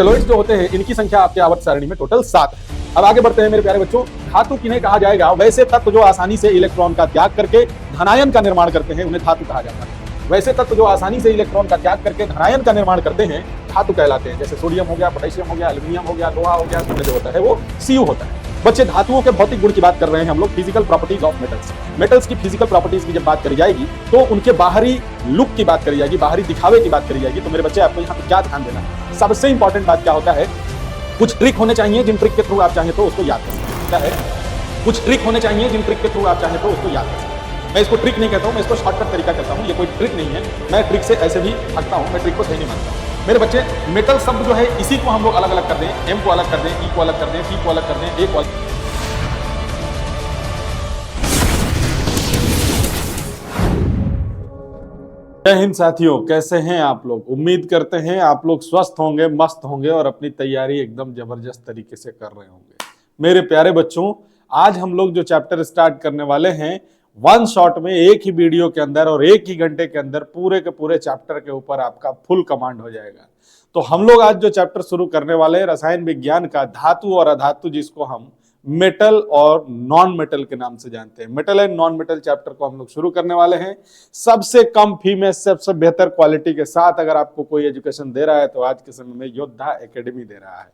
Metalloids जो होते हैं इनकी संख्या आपके आवर्त सारणी में टोटल 7 है। अब आगे बढ़ते हैं मेरे प्यारे बच्चों। धातु किन्हें कहा जाएगा? वैसे तत्व जो आसानी से इलेक्ट्रॉन का त्याग करके धनायन का निर्माण करते हैं उन्हें धातु कहा जाता है। वैसे तत्व जो आसानी से इलेक्ट्रॉन का त्याग करके धनायन का निर्माण करते हैं धातु कहलाते हैं। जैसे सोडियम हो गया, पोटेशियम हो गया, एल्यूमिनियम हो गया, लोहा हो गया, जो होता है वो Cu होता है। बच्चे धातुओं के भौतिक गुण की बात कर रहे हैं हम लोग, physical properties of metals. Metals की फिजिकल प्रॉपर्टीज की जब बात करी जाएगी तो उनके बाहरी लुक की बात करी जाएगी, बाहरी दिखावे की बात करी जाएगी। तो मेरे बच्चे आपको यहाँ पे क्या ध्यान देना है? सबसे इंपॉर्टेंट बात क्या होता है, कुछ ट्रिक होने चाहिए जिन ट्रिक के थ्रू आप चाहें तो उसको याद कर सकते हैं। क्या है? कुछ ट्रिक होने चाहिए जिन ट्रिक के थ्रू आप चाहें तो उसको याद कर सकते हैं। मैं इसको ट्रिक नहीं कहता हूं, मैं इसको शॉर्टकट तरीका कहता हूं। ये कोई ट्रिक नहीं है, मैं ट्रिक से ऐसे भी भागता हूं, मैं ट्रिक को सही नहीं मानता। मेरे बच्चे मेटल शब्द जो है इसी को हम लोग अलग अलग कर दें, एम को अलग कर दें, ई को अलग कर दें, टी को अलग कर दें, ए को अलग। जय हिंद साथियों, कैसे हैं आप लोग? उम्मीद करते हैं आप लोग स्वस्थ होंगे, मस्त होंगे और अपनी तैयारी एकदम जबरदस्त तरीके से कर रहे होंगे। मेरे प्यारे बच्चों, आज हम लोग जो चैप्टर स्टार्ट करने वाले हैं, वन शॉट में एक ही वीडियो के अंदर और एक ही घंटे के अंदर पूरे के पूरे चैप्टर के ऊपर आपका फुल कमांड हो जाएगा। तो हम लोग आज जो चैप्टर शुरू करने वाले हैं रसायन विज्ञान का, धातु और अधातु, जिसको हम मेटल और नॉन मेटल के नाम से जानते हैं, metal and non metal chapter को हम लोग शुरू करने वाले हैं। सबसे कम फी में सबसे बेहतर क्वालिटी के साथ अगर आपको कोई एजुकेशन दे रहा है तो आज के समय में योद्धा एकेडमी दे रहा है।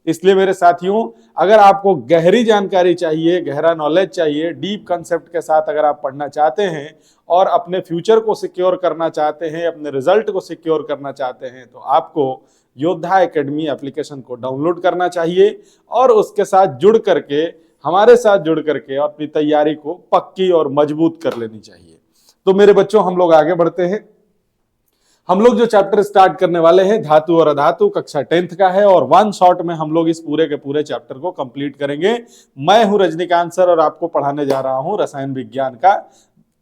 इसलिए मेरे साथियों, अगर आपको गहरी जानकारी चाहिए, गहरा नॉलेज चाहिए, डीप कंसेप्ट के साथ अगर आप पढ़ना चाहते हैं और अपने फ्यूचर को सिक्योर करना चाहते हैं, अपने रिजल्ट को सिक्योर करना चाहते हैं, तो आपको योद्धा एकेडमी एप्लीकेशन को डाउनलोड करना चाहिए और उसके साथ जुड़ करके, हमारे साथ जुड़ करके अपनी तैयारी को पक्की और मजबूत कर लेनी चाहिए। तो मेरे बच्चों, हम लोग आगे बढ़ते हैं। हम लोग जो चैप्टर स्टार्ट करने वाले हैं धातु और अधातु, कक्षा 10th का है और वन शॉट में हम लोग इस पूरे के पूरे चैप्टर को कंप्लीट करेंगे। मैं हूं रजनीकांत सर और आपको पढ़ाने जा रहा हूं रसायन विज्ञान का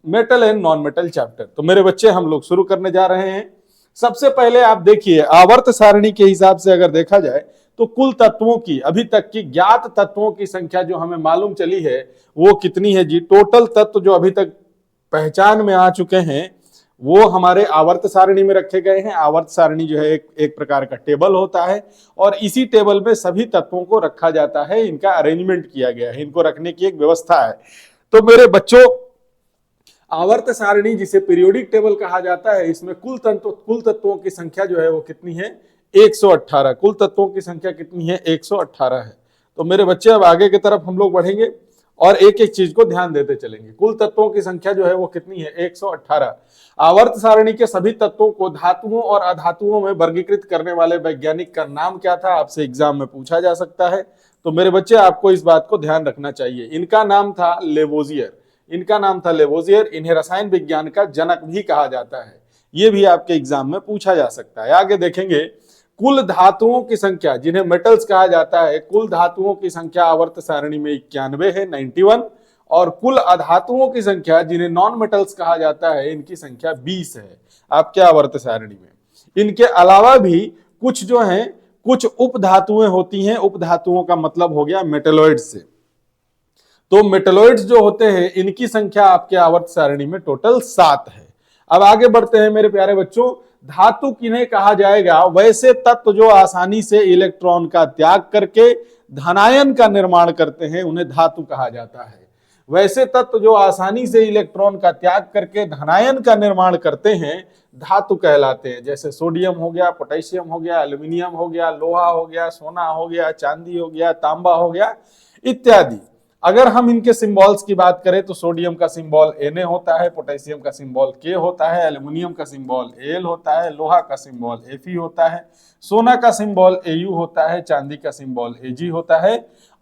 metal and non metal chapter. तो मेरे बच्चे, हम लोग शुरू करने जा रहे हैं। सबसे पहले आप देखिए, आवर्त सारणी के हिसाब से अगर देखा जाए तो कुल तत्वों की, अभी तक की ज्ञात तत्वों की संख्या जो हमें मालूम चली है वो कितनी है जी? टोटल तत्व जो अभी तक पहचान में आ चुके हैं वो हमारे आवर्त सारणी में रखे गए हैं। आवर्त सारणी जो है एक प्रकार का टेबल होता है और इसी टेबल में सभी तत्वों को रखा जाता है। इनका अरेंजमेंट किया गया है, इनको रखने की एक व्यवस्था है। तो मेरे बच्चों, आवर्त सारणी जिसे पीरियोडिक टेबल कहा जाता है, इसमें कुल तत्वों की संख्या जो है वो कितनी है? 118। कुल तत्वों की संख्या कितनी है? 118 है। तो मेरे बच्चे, अब आगे की तरफ हम लोग बढ़ेंगे और एक एक चीज को ध्यान देते चलेंगे। कुल तत्वों की संख्या जो है वो कितनी है? 118। आवर्त सारणी के सभी तत्वों को धातुओं और अधातुओं में वर्गीकृत करने वाले वैज्ञानिक का नाम क्या था? आपसे एग्जाम में पूछा जा सकता है। तो मेरे बच्चे, आपको इस बात को ध्यान रखना चाहिए। इनका नाम था लेवोजियर। इनका नाम था लेवोजियर। इन्हें रसायन विज्ञान का जनक भी कहा जाता है। ये भी आपके एग्जाम में पूछा जा सकता है। आगे देखेंगे, कुल धातुओं की संख्या, जिन्हें मेटल्स कहा जाता है, कुल धातुओं की संख्या आवर्त सारणी में 91 है, 91। और कुल अधातुओं की संख्या, जिन्हें नॉन मेटल्स कहा जाता है, इनकी संख्या 20 है आपके आवर्त सारणी में। इनके अलावा भी कुछ जो है, कुछ उपधातुएं होती हैं। उपधातुओं का मतलब हो गया मेटलॉइड्स से। तो मेटलॉइड्स जो होते हैं इनकी संख्या आपके आवर्त सारणी में टोटल 7 है। अब आगे बढ़ते हैं मेरे प्यारे बच्चों। धातु किन्हें कहा जाएगा? वैसे तत्व जो आसानी से इलेक्ट्रॉन का त्याग करके धनायन का निर्माण करते हैं उन्हें धातु कहा जाता है। वैसे तत्व जो आसानी से इलेक्ट्रॉन का त्याग करके धनायन का निर्माण करते हैं धातु कहलाते हैं। जैसे सोडियम हो गया, पोटेशियम हो गया, एल्यूमिनियम हो गया, लोहा हो गया, सोना हो गया, चांदी हो गया, तांबा हो गया इत्यादि। अगर हम इनके सिंबल्स की बात करें तो सोडियम का सिंबल Na होता है, पोटेशियम का सिंबल K होता है, एल्यूमिनियम का सिंबल Al होता है, लोहा का सिंबल Fe होता है, सोना का सिंबल Au होता है, चांदी का सिंबल Ag होता है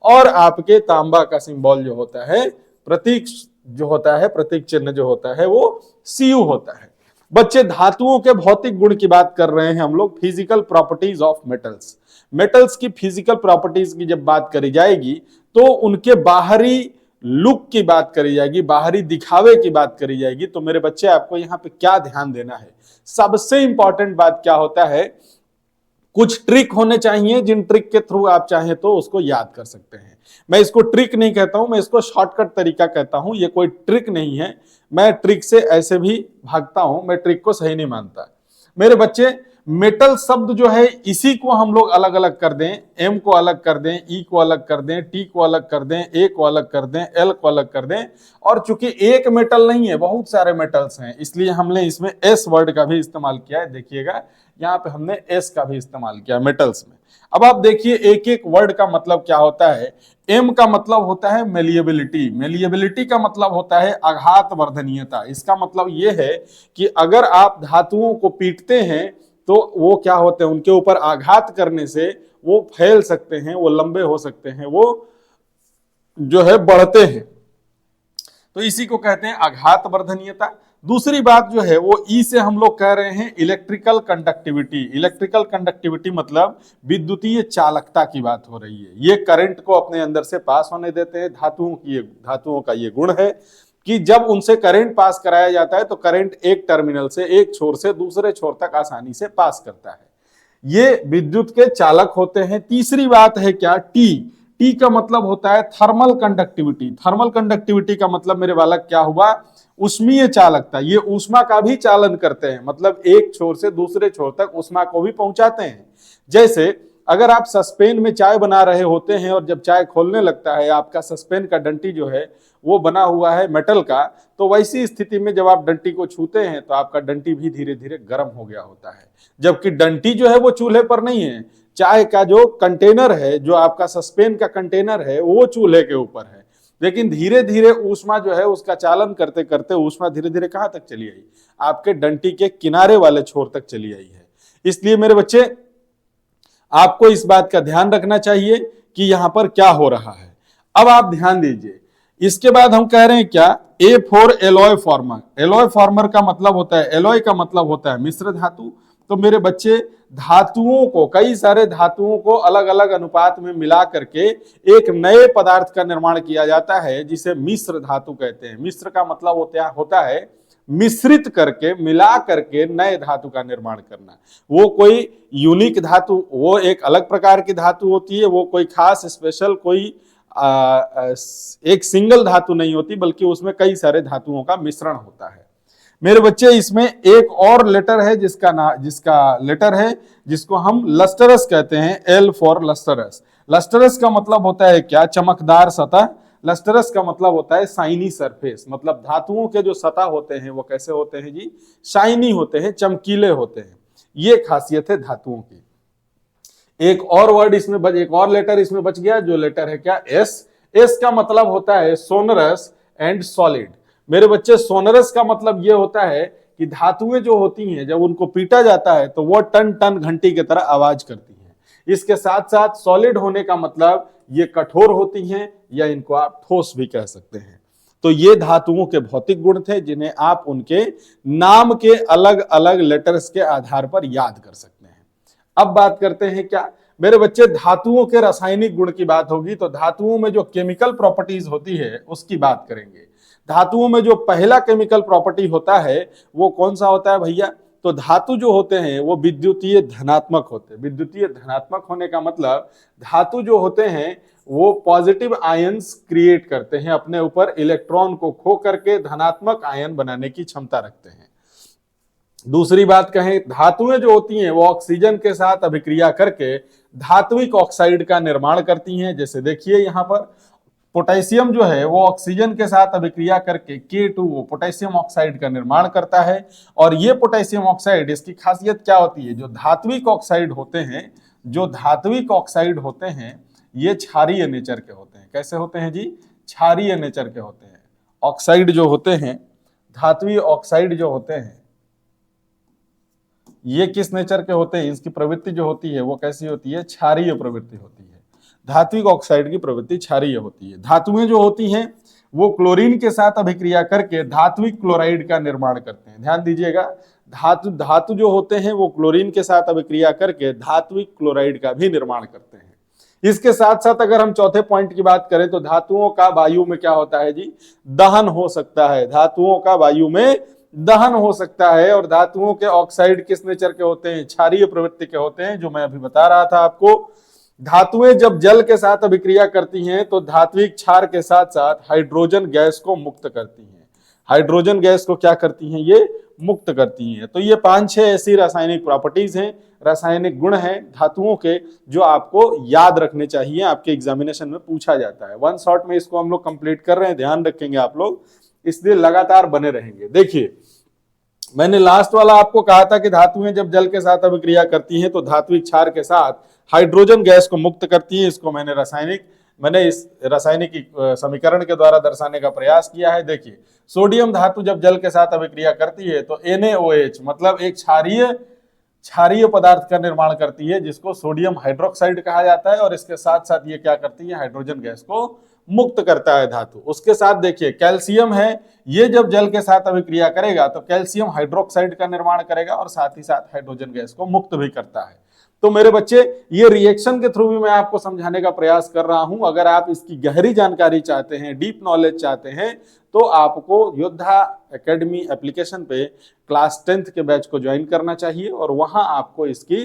और आपके तांबा का सिंबल जो होता है, प्रतीक जो होता है, प्रतीक चिन्ह जो होता है वो Cu होता है। बच्चे, धातुओं के भौतिक गुण की बात कर रहे हैं हम लोग, physical properties of metals. Metals की फिजिकल प्रॉपर्टीज की जब बात करी जाएगी तो उनके बाहरी लुक की बात करी जाएगी, बाहरी दिखावे की बात करी जाएगी। तो मेरे बच्चे, आपको यहाँ पे क्या ध्यान देना है? सबसे इंपॉर्टेंट बात क्या होता है, कुछ ट्रिक होने चाहिए जिन ट्रिक के थ्रू आप चाहें तो उसको याद कर सकते हैं। मैं इसको ट्रिक नहीं कहता हूं, मैं इसको शॉर्टकट तरीका कहता हूं। ये कोई ट्रिक नहीं है, मैं ट्रिक से ऐसे भी भागता हूं, मैं ट्रिक को सही नहीं मानता। मेरे बच्चे, मेटल शब्द जो है इसी को हम लोग अलग अलग कर दें, एम को अलग कर दें, ई को अलग कर दें, टी को अलग कर दें, ए को अलग कर दें, एल को अलग कर दें, और चूंकि एक मेटल नहीं है बहुत सारे मेटल्स हैं, इसलिए हमने इसमें एस वर्ड का भी इस्तेमाल किया है। देखिएगा यहाँ पे हमने एस का भी इस्तेमाल किया मेटल्स में। अब आप देखिए एक एक वर्ड का मतलब क्या होता है। एम का मतलब होता है मेलिएबिलिटी, मेलिएबिलिटी का मतलब होता है आघात वर्धनीयता। इसका मतलब यह है कि अगर आप धातुओं को पीटते हैं तो वो क्या होते हैं, उनके ऊपर आघात करने से वो फैल सकते हैं, वो लंबे हो सकते हैं, वो जो है बढ़ते हैं, तो इसी को कहते हैं आघात वर्धनीयता। दूसरी बात जो है वो ई से हम लोग कह रहे हैं इलेक्ट्रिकल कंडक्टिविटी। इलेक्ट्रिकल कंडक्टिविटी मतलब विद्युतीय चालकता की बात हो रही है। ये करंट को अपने अंदर से पास होने देते हैं। धातुओं का ये गुण है कि जब उनसे करंट पास कराया जाता है तो करंट एक टर्मिनल से, एक छोर से दूसरे छोर तक आसानी से पास करता है। ये विद्युत के चालक होते हैं। तीसरी बात है क्या, टी। टी का मतलब होता है थर्मल कंडक्टिविटी। थर्मल कंडक्टिविटी का मतलब मेरे बालक क्या हुआ, उष्मीय चालकता। ये ऊष्मा का भी चालन करते हैं, मतलब एक छोर से दूसरे छोर तक ऊष्मा को भी पहुंचाते हैं। जैसे अगर आप सस्पेन में चाय बना रहे होते हैं और जब चाय खोलने लगता है, आपका सस्पेन का डंटी जो है वो बना हुआ है मेटल का, तो वैसी स्थिति में जब आप डंटी को छूते हैं तो आपका डंटी भी धीरे धीरे गर्म हो गया होता है, जबकि डंटी जो है वो चूल्हे पर नहीं है। चाय का जो कंटेनर है, जो आपका सस्पेन का कंटेनर है, वो चूल्हे के ऊपर है, लेकिन धीरे धीरे ऊष्मा जो है उसका चालन करते करते ऊष्मा धीरे धीरे कहां तक चली आई, आपके डंटी के किनारे वाले छोर तक चली आई है। इसलिए मेरे बच्चे आपको इस बात का ध्यान रखना चाहिए कि यहां पर क्या हो रहा है। अब आप ध्यान दीजिए, इसके बाद हम कह रहे हैं क्या, A for alloy farmer. Alloy farmer का मतलब होता है, एलॉय का मतलब होता है मिश्र धातु। तो मेरे बच्चे धातुओं को, कई सारे धातुओं को अलग अलग अनुपात में मिला करके एक नए पदार्थ का निर्माण किया जाता है जिसे मिश्र धातु कहते हैं। मिश्र का मतलब होता है मिश्रित करके, मिला करके नए धातु का निर्माण करना। वो कोई यूनिक धातु, वो एक अलग प्रकार की धातु होती है, वो कोई खास स्पेशल कोई एक सिंगल धातु नहीं होती, बल्कि उसमें कई सारे धातुओं का मिश्रण होता है। मेरे बच्चे इसमें एक और लेटर है जिसका लेटर है जिसको हम लस्टरस कहते हैं, एल फॉर लस्टरस। लस्टरस का मतलब होता है क्या, चमकदार सतह। लस्टरस का मतलब होता है शाइनी सरफेस, मतलब धातुओं के जो सतह होते हैं वो कैसे होते हैं जी, शाइनी होते हैं, चमकीले होते हैं। ये खासियत है धातुओं की। एक और वर्ड इसमें एक और लेटर इसमें बच गया, जो लेटर है क्या, एस। एस का मतलब होता है सोनरस एंड सॉलिड। मेरे बच्चे सोनरस का मतलब यह होता है कि धातुएं जो होती हैं जब उनको पीटा जाता है तो वो टन टन घंटी की तरह आवाज करती हैं। इसके साथ साथ सॉलिड होने का मतलब ये कठोर होती हैं, या इनको आप ठोस भी कह सकते हैं। तो ये धातुओं के भौतिक गुण थे जिन्हें आप उनके नाम के अलग अलग लेटर्स के आधार पर याद कर सकते हैं। अब बात करते हैं क्या मेरे बच्चे, धातुओं के रासायनिक गुण की बात होगी तो धातुओं में जो केमिकल प्रॉपर्टीज होती है उसकी बात करेंगे। धातुओं में जो पहला केमिकल प्रॉपर्टी होता है वो कौन सा होता है भैया, तो धातु जो होते हैं वो विद्युतीय धनात्मक होते हैं। विद्युतीय धनात्मक होने का मतलब धातु जो होते हैं वो पॉजिटिव आयंस क्रिएट करते हैं, अपने ऊपर इलेक्ट्रॉन को खो करके धनात्मक आयन बनाने की क्षमता रखते हैं। दूसरी बात कहें, धातुएं जो होती हैं वो ऑक्सीजन के साथ अभिक्रिया करके धात्विक ऑक्साइड का निर्माण करती हैं। जैसे देखिए यहाँ पर पोटेशियम जो है वो ऑक्सीजन के साथ अभिक्रिया करके K2O पोटेशियम ऑक्साइड का निर्माण करता है। और ये पोटेशियम ऑक्साइड, इसकी खासियत क्या होती है, जो धात्विक ऑक्साइड होते हैं, जो धात्विक ऑक्साइड होते हैं ये क्षारीय नेचर के होते हैं। कैसे होते हैं जी, क्षारीय नेचर के होते हैं। ऑक्साइड जो होते हैं, धात्विक ऑक्साइड जो होते हैं, ये किस नेचर के होते हैं, इसकी प्रवृत्ति जो होती है वो कैसी होती है, क्षारीय प्रवृत्ति होती है। धात्विक ऑक्साइड की प्रवृत्ति क्षारीय होती है। धातुएं जो होती हैं वो क्लोरीन के साथ अभिक्रिया करके धात्विक क्लोराइड का निर्माण करते हैं। ध्यान दीजिएगा, धातु जो होते हैं वो क्लोरीन के साथ अभिक्रिया करके धात्विक क्लोराइड का भी निर्माण करते हैं। इसके साथ साथ अगर हम चौथे पॉइंट की बात करें तो धातुओं का वायु में क्या होता है जी, दहन हो सकता है। धातुओं का वायु में दहन हो सकता है। और धातुओं के ऑक्साइड किस नेचर के होते हैं, क्षारीय प्रवृत्ति के होते हैं, जो मैं अभी बता रहा था आपको। धातुएं जब जल के साथ अभिक्रिया करती हैं तो धात्विक क्षार के साथ साथ हाइड्रोजन गैस को मुक्त करती हैं। हाइड्रोजन गैस को क्या करती हैं, ये मुक्त करती हैं। तो ये 5-6 ऐसी रासायनिक प्रॉपर्टीज हैं, रासायनिक गुण हैं धातुओं के, जो आपको याद रखने चाहिए, आपके एग्जामिनेशन में पूछा जाता है। वन शॉट में इसको हम लोग कंप्लीट कर रहे हैं, ध्यान रखेंगे आप लोग, इसलिए लगातार बने रहेंगे। देखिए, मैंने लास्ट वाला आपको कहा था कि धातुएं जब जल के साथ अभिक्रिया करती हैं तो धात्विक क्षार के साथ हाइड्रोजन गैस को मुक्त करती हैं। इसको मैंने इस रासायनिक समीकरण के द्वारा दर्शाने का प्रयास किया है। देखिए, सोडियम धातु जब जल के साथ अभिक्रिया करती है तो NaOH मतलब एक क्षारीय पदार्थ का निर्माण करती है, जिसको सोडियम हाइड्रोक्साइड कहा जाता है, और इसके साथ साथ ये क्या करती है, हाइड्रोजन गैस को मुक्त करता है धातु। उसके साथ देखिए कैल्शियम है, ये जब जल के साथ अभिक्रिया करेगा तो कैल्शियम हाइड्रोक्साइड का निर्माण करेगा और साथ ही साथ हाइड्रोजन गैस को मुक्त भी करता है। तो मेरे बच्चे, ये रिएक्शन के थ्रू भी मैं आपको समझाने का प्रयास कर रहा हूं। अगर आप इसकी गहरी जानकारी चाहते हैं, डीप नॉलेज चाहते हैं, तो आपको योद्धा एकेडमी एप्लीकेशन पे क्लास 10th के बैच को ज्वाइन करना चाहिए और वहां आपको इसकी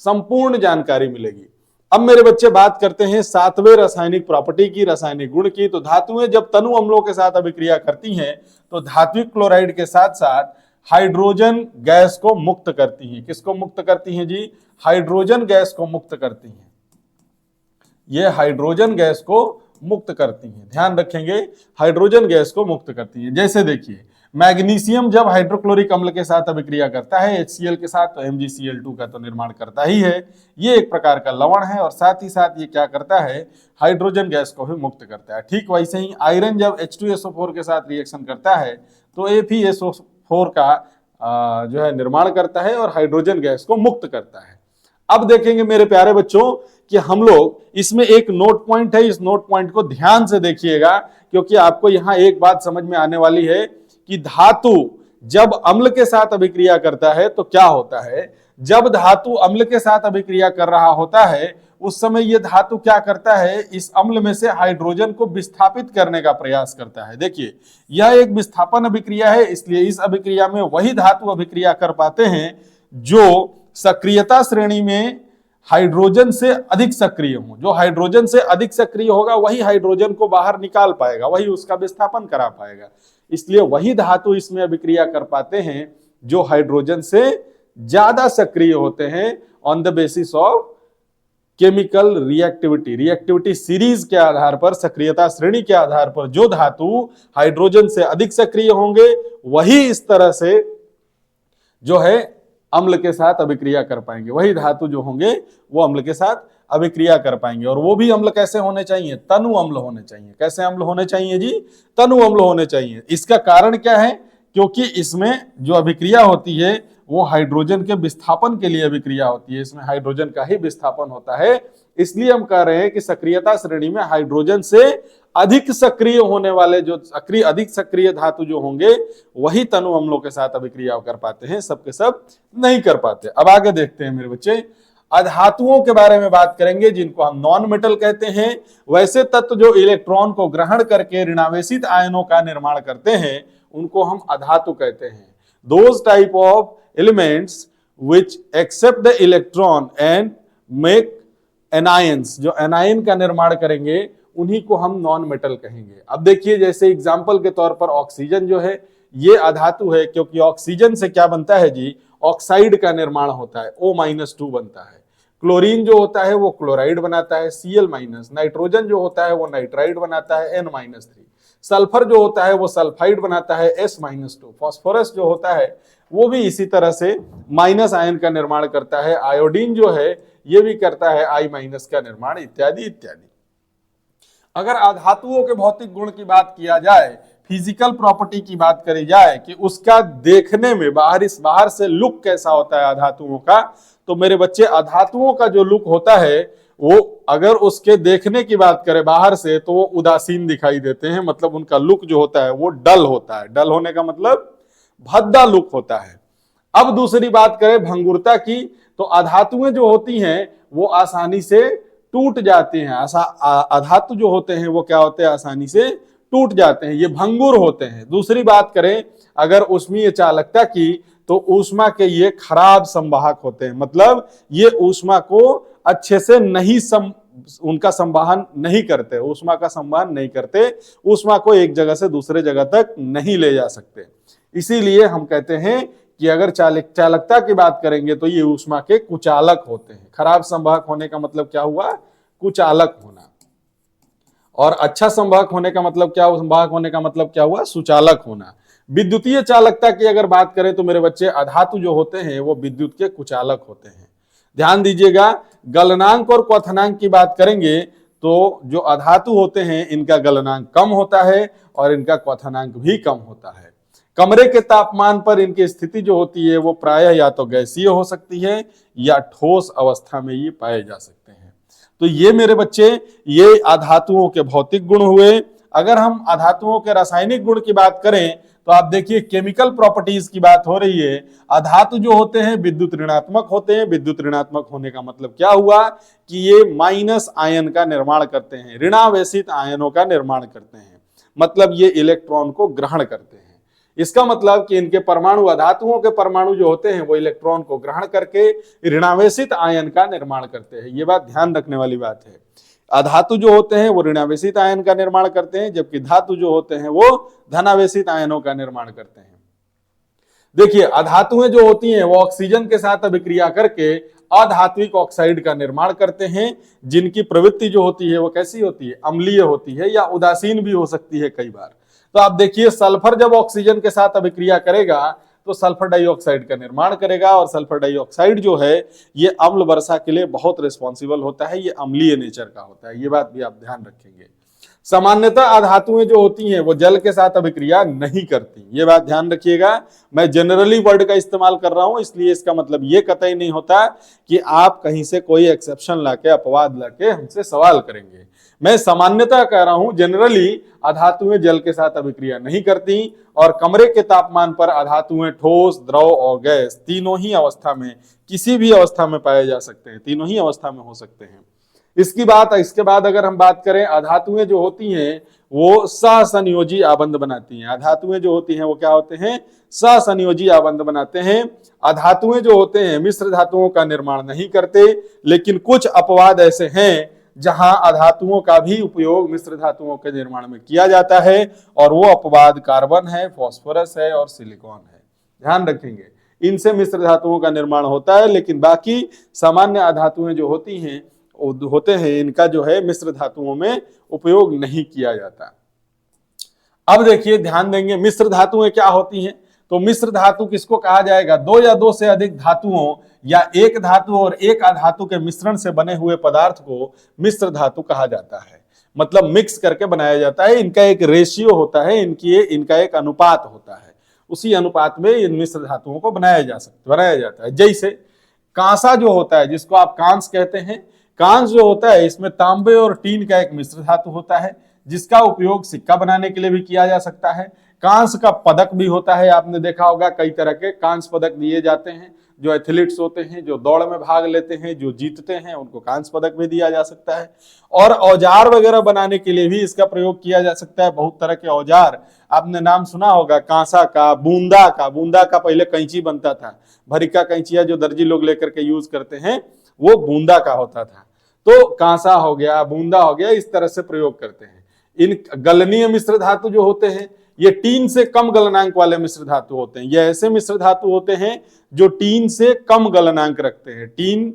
संपूर्ण जानकारी मिलेगी। अब मेरे बच्चे बात करते हैं 7वें रासायनिक प्रॉपर्टी की, रासायनिक गुण की। तो धातुएं जब तनु अम्लों के साथ अभिक्रिया करती हैं तो धात्विक क्लोराइड के साथ साथ हाइड्रोजन गैस को मुक्त करती हैं। किसको मुक्त करती हैं जी? हाइड्रोजन गैस को मुक्त करती हैं। ये हाइड्रोजन गैस को मुक्त करती हैं, ध्यान रखेंगे, हाइड्रोजन गैस को मुक्त करती हैं। जैसे देखिए, मैग्नीशियम जब हाइड्रोक्लोरिक अम्ल के साथ अभिक्रिया करता है HCl के साथ, तो MgCl2 का तो निर्माण करता ही है, ये एक प्रकार का लवण है, और साथ ही साथ ये क्या करता है, हाइड्रोजन गैस को भी मुक्त करता है। ठीक वैसे ही आयरन जब H2SO4 के साथ रिएक्शन करता है तो FeSO4 का जो है निर्माण करता है और हाइड्रोजन गैस को मुक्त करता है। अब देखेंगे मेरे प्यारे बच्चों कि हम लोग इसमें एक नोट पॉइंट है, इस नोट पॉइंट को ध्यान से देखिएगा, क्योंकि आपको यहां एक बात समझ में आने वाली है कि धातु जब अम्ल के साथ अभिक्रिया करता है तो क्या होता है। जब धातु अम्ल के साथ अभिक्रिया कर रहा होता है उस समय यह धातु क्या करता है, इस अम्ल में से हाइड्रोजन को विस्थापित करने का प्रयास करता है। देखिए, यह एक विस्थापन अभिक्रिया है, इसलिए इस अभिक्रिया में वही धातु अभिक्रिया कर पाते हैं जो सक्रियता श्रेणी में हाइड्रोजन से अधिक सक्रिय हो। जो हाइड्रोजन से अधिक सक्रिय होगा वही हाइड्रोजन को बाहर निकाल पाएगा, वही उसका विस्थापन करा पाएगा। इसलिए वही धातु इसमें अभिक्रिया कर पाते हैं जो हाइड्रोजन से ज्यादा सक्रिय होते हैं on the basis of chemical reactivity series के आधार पर, सक्रियता श्रेणी के आधार पर जो धातु हाइड्रोजन से अधिक सक्रिय होंगे वही इस तरह से जो है अम्ल के साथ अभिक्रिया कर पाएंगे। वही धातु जो होंगे वो अम्ल के साथ अभिक्रिया कर पाएंगे, और वो भी अम्ल कैसे होने चाहिए, तनु अम्ल होने चाहिए। कैसे अम्ल होने चाहिए जी? तनु अम्ल होने चाहिए। इसका कारण क्या है? क्योंकि इसमें जो अभिक्रिया होती है वो हाइड्रोजन के विस्थापन के लिए अभिक्रिया होती है, इसमें हाइड्रोजन का ही विस्थापन होता है। इसलिए हम कह रहे हैं कि सक्रियता श्रेणी में हाइड्रोजन से अधिक सक्रिय होने वाले जो अधिक सक्रिय धातु जो होंगे वही तनु अम्लों के साथ अभिक्रिया कर पाते हैं, सबके सब नहीं कर पाते। अब आगे देखते हैं मेरे बच्चे, अधातुओं के बारे में बात करेंगे जिनको हम नॉन मेटल कहते हैं। वैसे तत्व जो इलेक्ट्रॉन को ग्रहण करके ऋणावेशित आयनों का निर्माण करते हैं उनको हम अधातु कहते हैं। Those type of elements which accept the electron and make anions, जो एनायन का निर्माण करेंगे उन्हीं को हम नॉन मेटल कहेंगे। अब देखिए, जैसे एग्जाम्पल के तौर पर ऑक्सीजन जो है ये अधातु है, क्योंकि ऑक्सीजन से क्या बनता है जी, ऑक्साइड का निर्माण होता है, O-2 बनता है। क्लोरीन जो होता है वो क्लोराइड बनाता है, Cl-। नाइट्रोजन जो होता है वो नाइट्राइड बनाता है, N-3। सल्फर जो होता है वो सल्फाइड बनाता है, S-2। फास्फोरस जो होता है वो भी इसी तरह से माइनस आयन का निर्माण करता है। आयोडीन जो है ये भी करता है I- का निर्माण, इत्यादि इत्यादि। अगर अधातुओं के भौतिक गुण की बात किया जाए, फिजिकल प्रॉपर्टी की बात करी जाए कि उसका देखने में बाहर से लुक कैसा होता है अधातुओं का, तो मेरे बच्चे अधातुओं का जो लुक होता है वो अगर उसके देखने की बात करें बाहर से तो वो उदासीन दिखाई देते हैं, मतलब उनका लुक जो होता है वो डल होता है। डल होने का मतलब भद्दा लुक होता है। अब दूसरी बात करें भंगुरता की, तो अधातुएं जो होती हैं वो आसानी से टूट जाती हैं। अधातु जो होते हैं वो क्या होते हैं, आसानी से टूट जाते हैं, ये भंगुर होते हैं। दूसरी बात करें अगर ऊष्मीय चालकता की, तो ऊष्मा के ये खराब संवाहक होते हैं, मतलब ये ऊष्मा को अच्छे से नहीं उनका संवहन नहीं करते, ऊष्मा का संवहन नहीं करते, ऊष्मा को एक जगह से दूसरे जगह तक नहीं ले जा सकते। इसीलिए हम कहते हैं कि अगर चालकता की बात करेंगे तो ये ऊष्मा के कुचालक होते हैं। खराब संवाहक होने का मतलब क्या हुआ? कुचालक होना। और अच्छा संवाहक होने का मतलब क्या? संवाहक होने का मतलब क्या हुआ? सुचालक होना। विद्युतीय चालकता की अगर बात करें तो मेरे बच्चे अधातु जो होते हैं वो विद्युत के कुचालक होते हैं। ध्यान दीजिएगा, गलनांक और क्वथनांक की बात करेंगे तो जो अधातु होते हैं इनका गलनांक कम होता है और इनका क्वथनांक भी कम होता है। कमरे के तापमान पर इनकी स्थिति जो होती है वो प्रायः या तो गैसीय हो सकती है या ठोस अवस्था में ये पाए जा सकते हैं। तो ये मेरे बच्चे ये अधातुओं के भौतिक गुण हुए। अगर हम अधातुओं के रासायनिक गुण की बात करें तो आप देखिए केमिकल प्रॉपर्टीज की बात हो रही है। अधातु जो होते हैं विद्युत ऋणात्मक होते हैं। विद्युत ऋणात्मक होने का मतलब क्या हुआ कि ये माइनस आयन का निर्माण करते हैं, ऋणावेशित आयनों का निर्माण करते हैं, मतलब ये इलेक्ट्रॉन को ग्रहण करते हैं। इसका मतलब कि इनके परमाणु, अधातुओं के परमाणु जो होते हैं वो इलेक्ट्रॉन को ग्रहण करके ऋणावेशित आयन का निर्माण करते हैं। ये बात ध्यान रखने वाली बात है। अधातु जो होते हैं वो ऋणावेशित आयन का निर्माण करते हैं, जबकि धातु जो होते हैं वो धनावेशित आयनों का निर्माण करते हैं। देखिए अधातुएं जो होती हैं वो ऑक्सीजन के साथ अभिक्रिया करके अधात्विक ऑक्साइड का निर्माण करते हैं, जिनकी प्रवृत्ति जो होती है वो कैसी होती है? अम्लीय होती है या उदासीन भी हो सकती है कई बार। तो आप देखिए सल्फर जब ऑक्सीजन के साथ अभिक्रिया करेगा तो सल्फर डाइऑक्साइड का निर्माण करेगा, और सल्फर डाइऑक्साइड जो है ये अम्ल वर्षा के लिए बहुत रिस्पॉन्सिबल होता है, ये अम्लीय नेचर का होता है। ये बात भी आप ध्यान रखेंगे। सामान्यतः अधातुएं जो होती हैं वो जल के साथ अभिक्रिया नहीं करती, ये बात ध्यान रखिएगा। मैं जनरली वर्ड का इस्तेमाल कर रहा हूं, इसलिए इसका मतलब ये कतई नहीं होता कि आप कहीं से कोई एक्सेप्शन लाके, अपवाद लाके हमसे सवाल करेंगे। मैं सामान्यतः कह रहा हूं, जनरली अधातुएं जल के साथ अभिक्रिया नहीं करती, और कमरे के तापमान पर अधातुएं ठोस, द्रव और गैस तीनों ही अवस्था में, किसी भी अवस्था में पाए जा सकते हैं, तीनों ही अवस्था में हो सकते हैं। इसके बाद अगर हम बात करें, अधातुएं जो होती हैं वो सहसंयोजी आबंध बनाती हैं। अधातुएं जो होती हैं वो क्या होते हैं? सहसंयोजी आबंध बनाते हैं। अधातुएं जो होते हैं मिश्र धातुओं का निर्माण नहीं करते, लेकिन कुछ अपवाद ऐसे हैं जहां अधातुओं का भी उपयोग मिश्र धातुओं के निर्माण में किया जाता है, और वो अपवाद कार्बन है, फास्फोरस है और सिलिकॉन है। ध्यान रखेंगे, इनसे मिश्र धातुओं का निर्माण होता है, लेकिन बाकी सामान्य अधातुएं जो होती हैं इनका जो है मिश्र धातुओं में उपयोग नहीं किया जाता। अब देखिए ध्यान देंगे, मिश्र धातुएं क्या होती हैं? तो मिश्र धातु किसको कहा जाएगा? दो या दो से अधिक धातुओं या एक धातु और एक अधातु के मिश्रण से बने हुए पदार्थ को मिश्र धातु कहा जाता है। मतलब मिक्स करके बनाया जाता है, इनका एक रेशियो होता है, इनका एक अनुपात होता है, उसी अनुपात में इन मिश्र धातुओं को बनाया जाता है। जैसे कांसा जो होता है, जिसको आप कांस कहते हैं, कांस जो होता है इसमें तांबे और टीन का एक मिश्र धातु होता है, जिसका उपयोग सिक्का बनाने के लिए भी किया जा सकता है। कांस का पदक भी होता है, आपने देखा होगा कई तरह के कांस पदक दिए जाते हैं। जो एथलीट्स होते हैं, जो दौड़ में भाग लेते हैं, जो जीतते हैं, उनको कांस पदक भी दिया जा सकता है। और औजार वगैरह बनाने के लिए भी इसका प्रयोग किया जा सकता है। बहुत तरह के औजार आपने नाम सुना होगा, कांसा का, बूंदा का पहले कैंची बनता था, भरिका कैंचिया जो दर्जी लोग लेकर के यूज करते हैं वो बूंदा का होता था। तो कांसा हो गया, बूंदा हो गया, इस तरह से प्रयोग करते हैं। इन गलनीय मिश्र धातु जो होते हैं ये टीन से कम गलनांक वाले मिश्र धातु होते हैं। ये ऐसे मिश्र धातु होते हैं जो टीन से कम गलनांक रखते हैं। टीन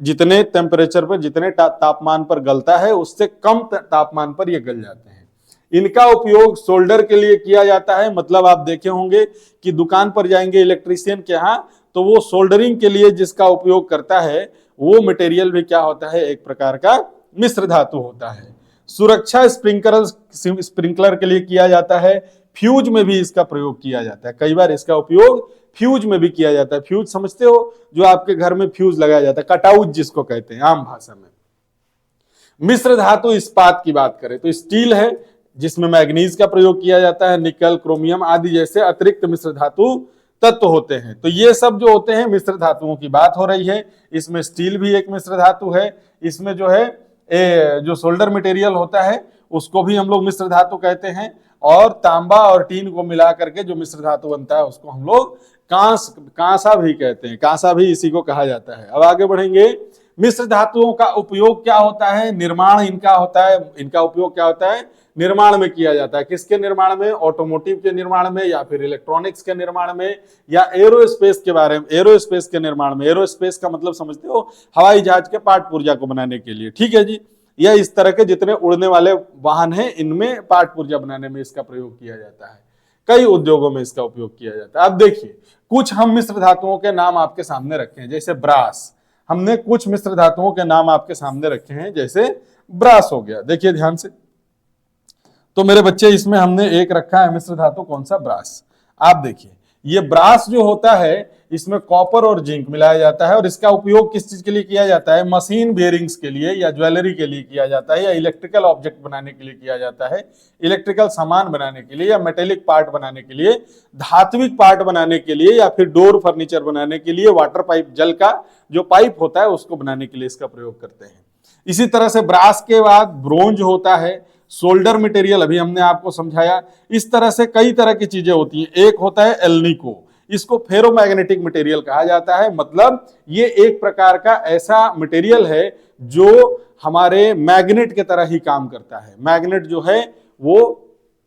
जितने टेम्परेचर पर, जितने तापमान पर गलता है उससे कम तापमान पर ये गल जाते हैं। इनका उपयोग सोल्डर के लिए किया जाता है। मतलब आप देखे होंगे कि दुकान पर जाएंगे इलेक्ट्रीशियन के यहाँ, तो वो सोल्डरिंग के लिए जिसका उपयोग करता है वो मटेरियल भी क्या होता है? एक प्रकार का मिश्र धातु होता है। सुरक्षा स्प्रिंकलर के लिए किया जाता है। फ्यूज में भी इसका प्रयोग किया जाता है। कई बार इसका उपयोग फ्यूज में भी किया जाता है। फ्यूज समझते हो? जो आपके घर में फ्यूज लगाया जाता है, कटआउट जिसको कहते हैं आम भाषा में। मिश्र धातु इस्पात की बात करें तो स्टील है, जिसमें मैग्नीज का प्रयोग किया जाता है, निकल, क्रोमियम आदि जैसे अतिरिक्त मिश्र धातु तत्व होते हैं। तो ये सब जो होते हैं मिश्र धातुओं की बात हो रही है। इसमें स्टील भी एक मिश्र धातु है। इसमें जो है जो सोल्डर मटेरियल होता है उसको भी हम लोग मिश्र धातु कहते हैं। और तांबा और टीन को मिला करके जो मिश्र धातु बनता है उसको हम लोग कांसा भी कहते हैं। कांसा भी इसी को कहा जाता है। अब आगे बढ़ेंगे। मिश्र धातुओं का उपयोग क्या होता है, निर्माण इनका होता है, इनका उपयोग क्या होता है, निर्माण में किया जाता है। किसके निर्माण में, ऑटोमोटिव के निर्माण में, या फिर इलेक्ट्रॉनिक्स के निर्माण में, या एरोस्पेस के बारे में, एरोस्पेस के निर्माण में। एरोस्पेस का मतलब समझते हो, हवाई जहाज के पार्ट पुर्जा को बनाने के लिए, ठीक है जी। या इस तरह के जितने उड़ने वाले वाहन हैं इनमें पार्ट पुर्जा बनाने में इसका प्रयोग किया जाता है। कई उद्योगों में इसका उपयोग किया जाता है। अब देखिए, कुछ हम मिश्र धातुओं के नाम आपके सामने रखे हैं, जैसे ब्रास। हमने कुछ मिश्र धातुओं के नाम आपके सामने रखे हैं, जैसे ब्रास हो गया। देखिए ध्यान से, तो मेरे बच्चे इसमें हमने एक रखा है मिश्र धातु, कौन सा, ब्रास। आप देखिए, ये ब्रास जो होता है इसमें कॉपर और जिंक मिलाया जाता है, और इसका उपयोग किस चीज के लिए किया जाता है, मशीन बेयरिंग्स के लिए, या ज्वेलरी के लिए किया जाता है, या इलेक्ट्रिकल ऑब्जेक्ट बनाने के लिए किया जाता है, इलेक्ट्रिकल सामान बनाने के लिए, या मेटेलिक पार्ट बनाने के लिए, धात्विक पार्ट बनाने के लिए, या फिर डोर फर्नीचर बनाने के लिए, वाटर पाइप, जल का जो पाइप होता है उसको बनाने के लिए इसका प्रयोग करते हैं। इसी तरह से ब्रास के बाद ब्रोंज होता है, सोल्डर मटेरियल अभी हमने आपको समझाया। इस तरह से कई तरह की चीजें होती हैं। एक होता है एल्निको, इसको फेरोमैग्नेटिक मटेरियल कहा जाता है, मतलब ये एक प्रकार का ऐसा मटेरियल है जो हमारे मैग्नेट के तरह ही काम करता है। मैग्नेट जो है वो,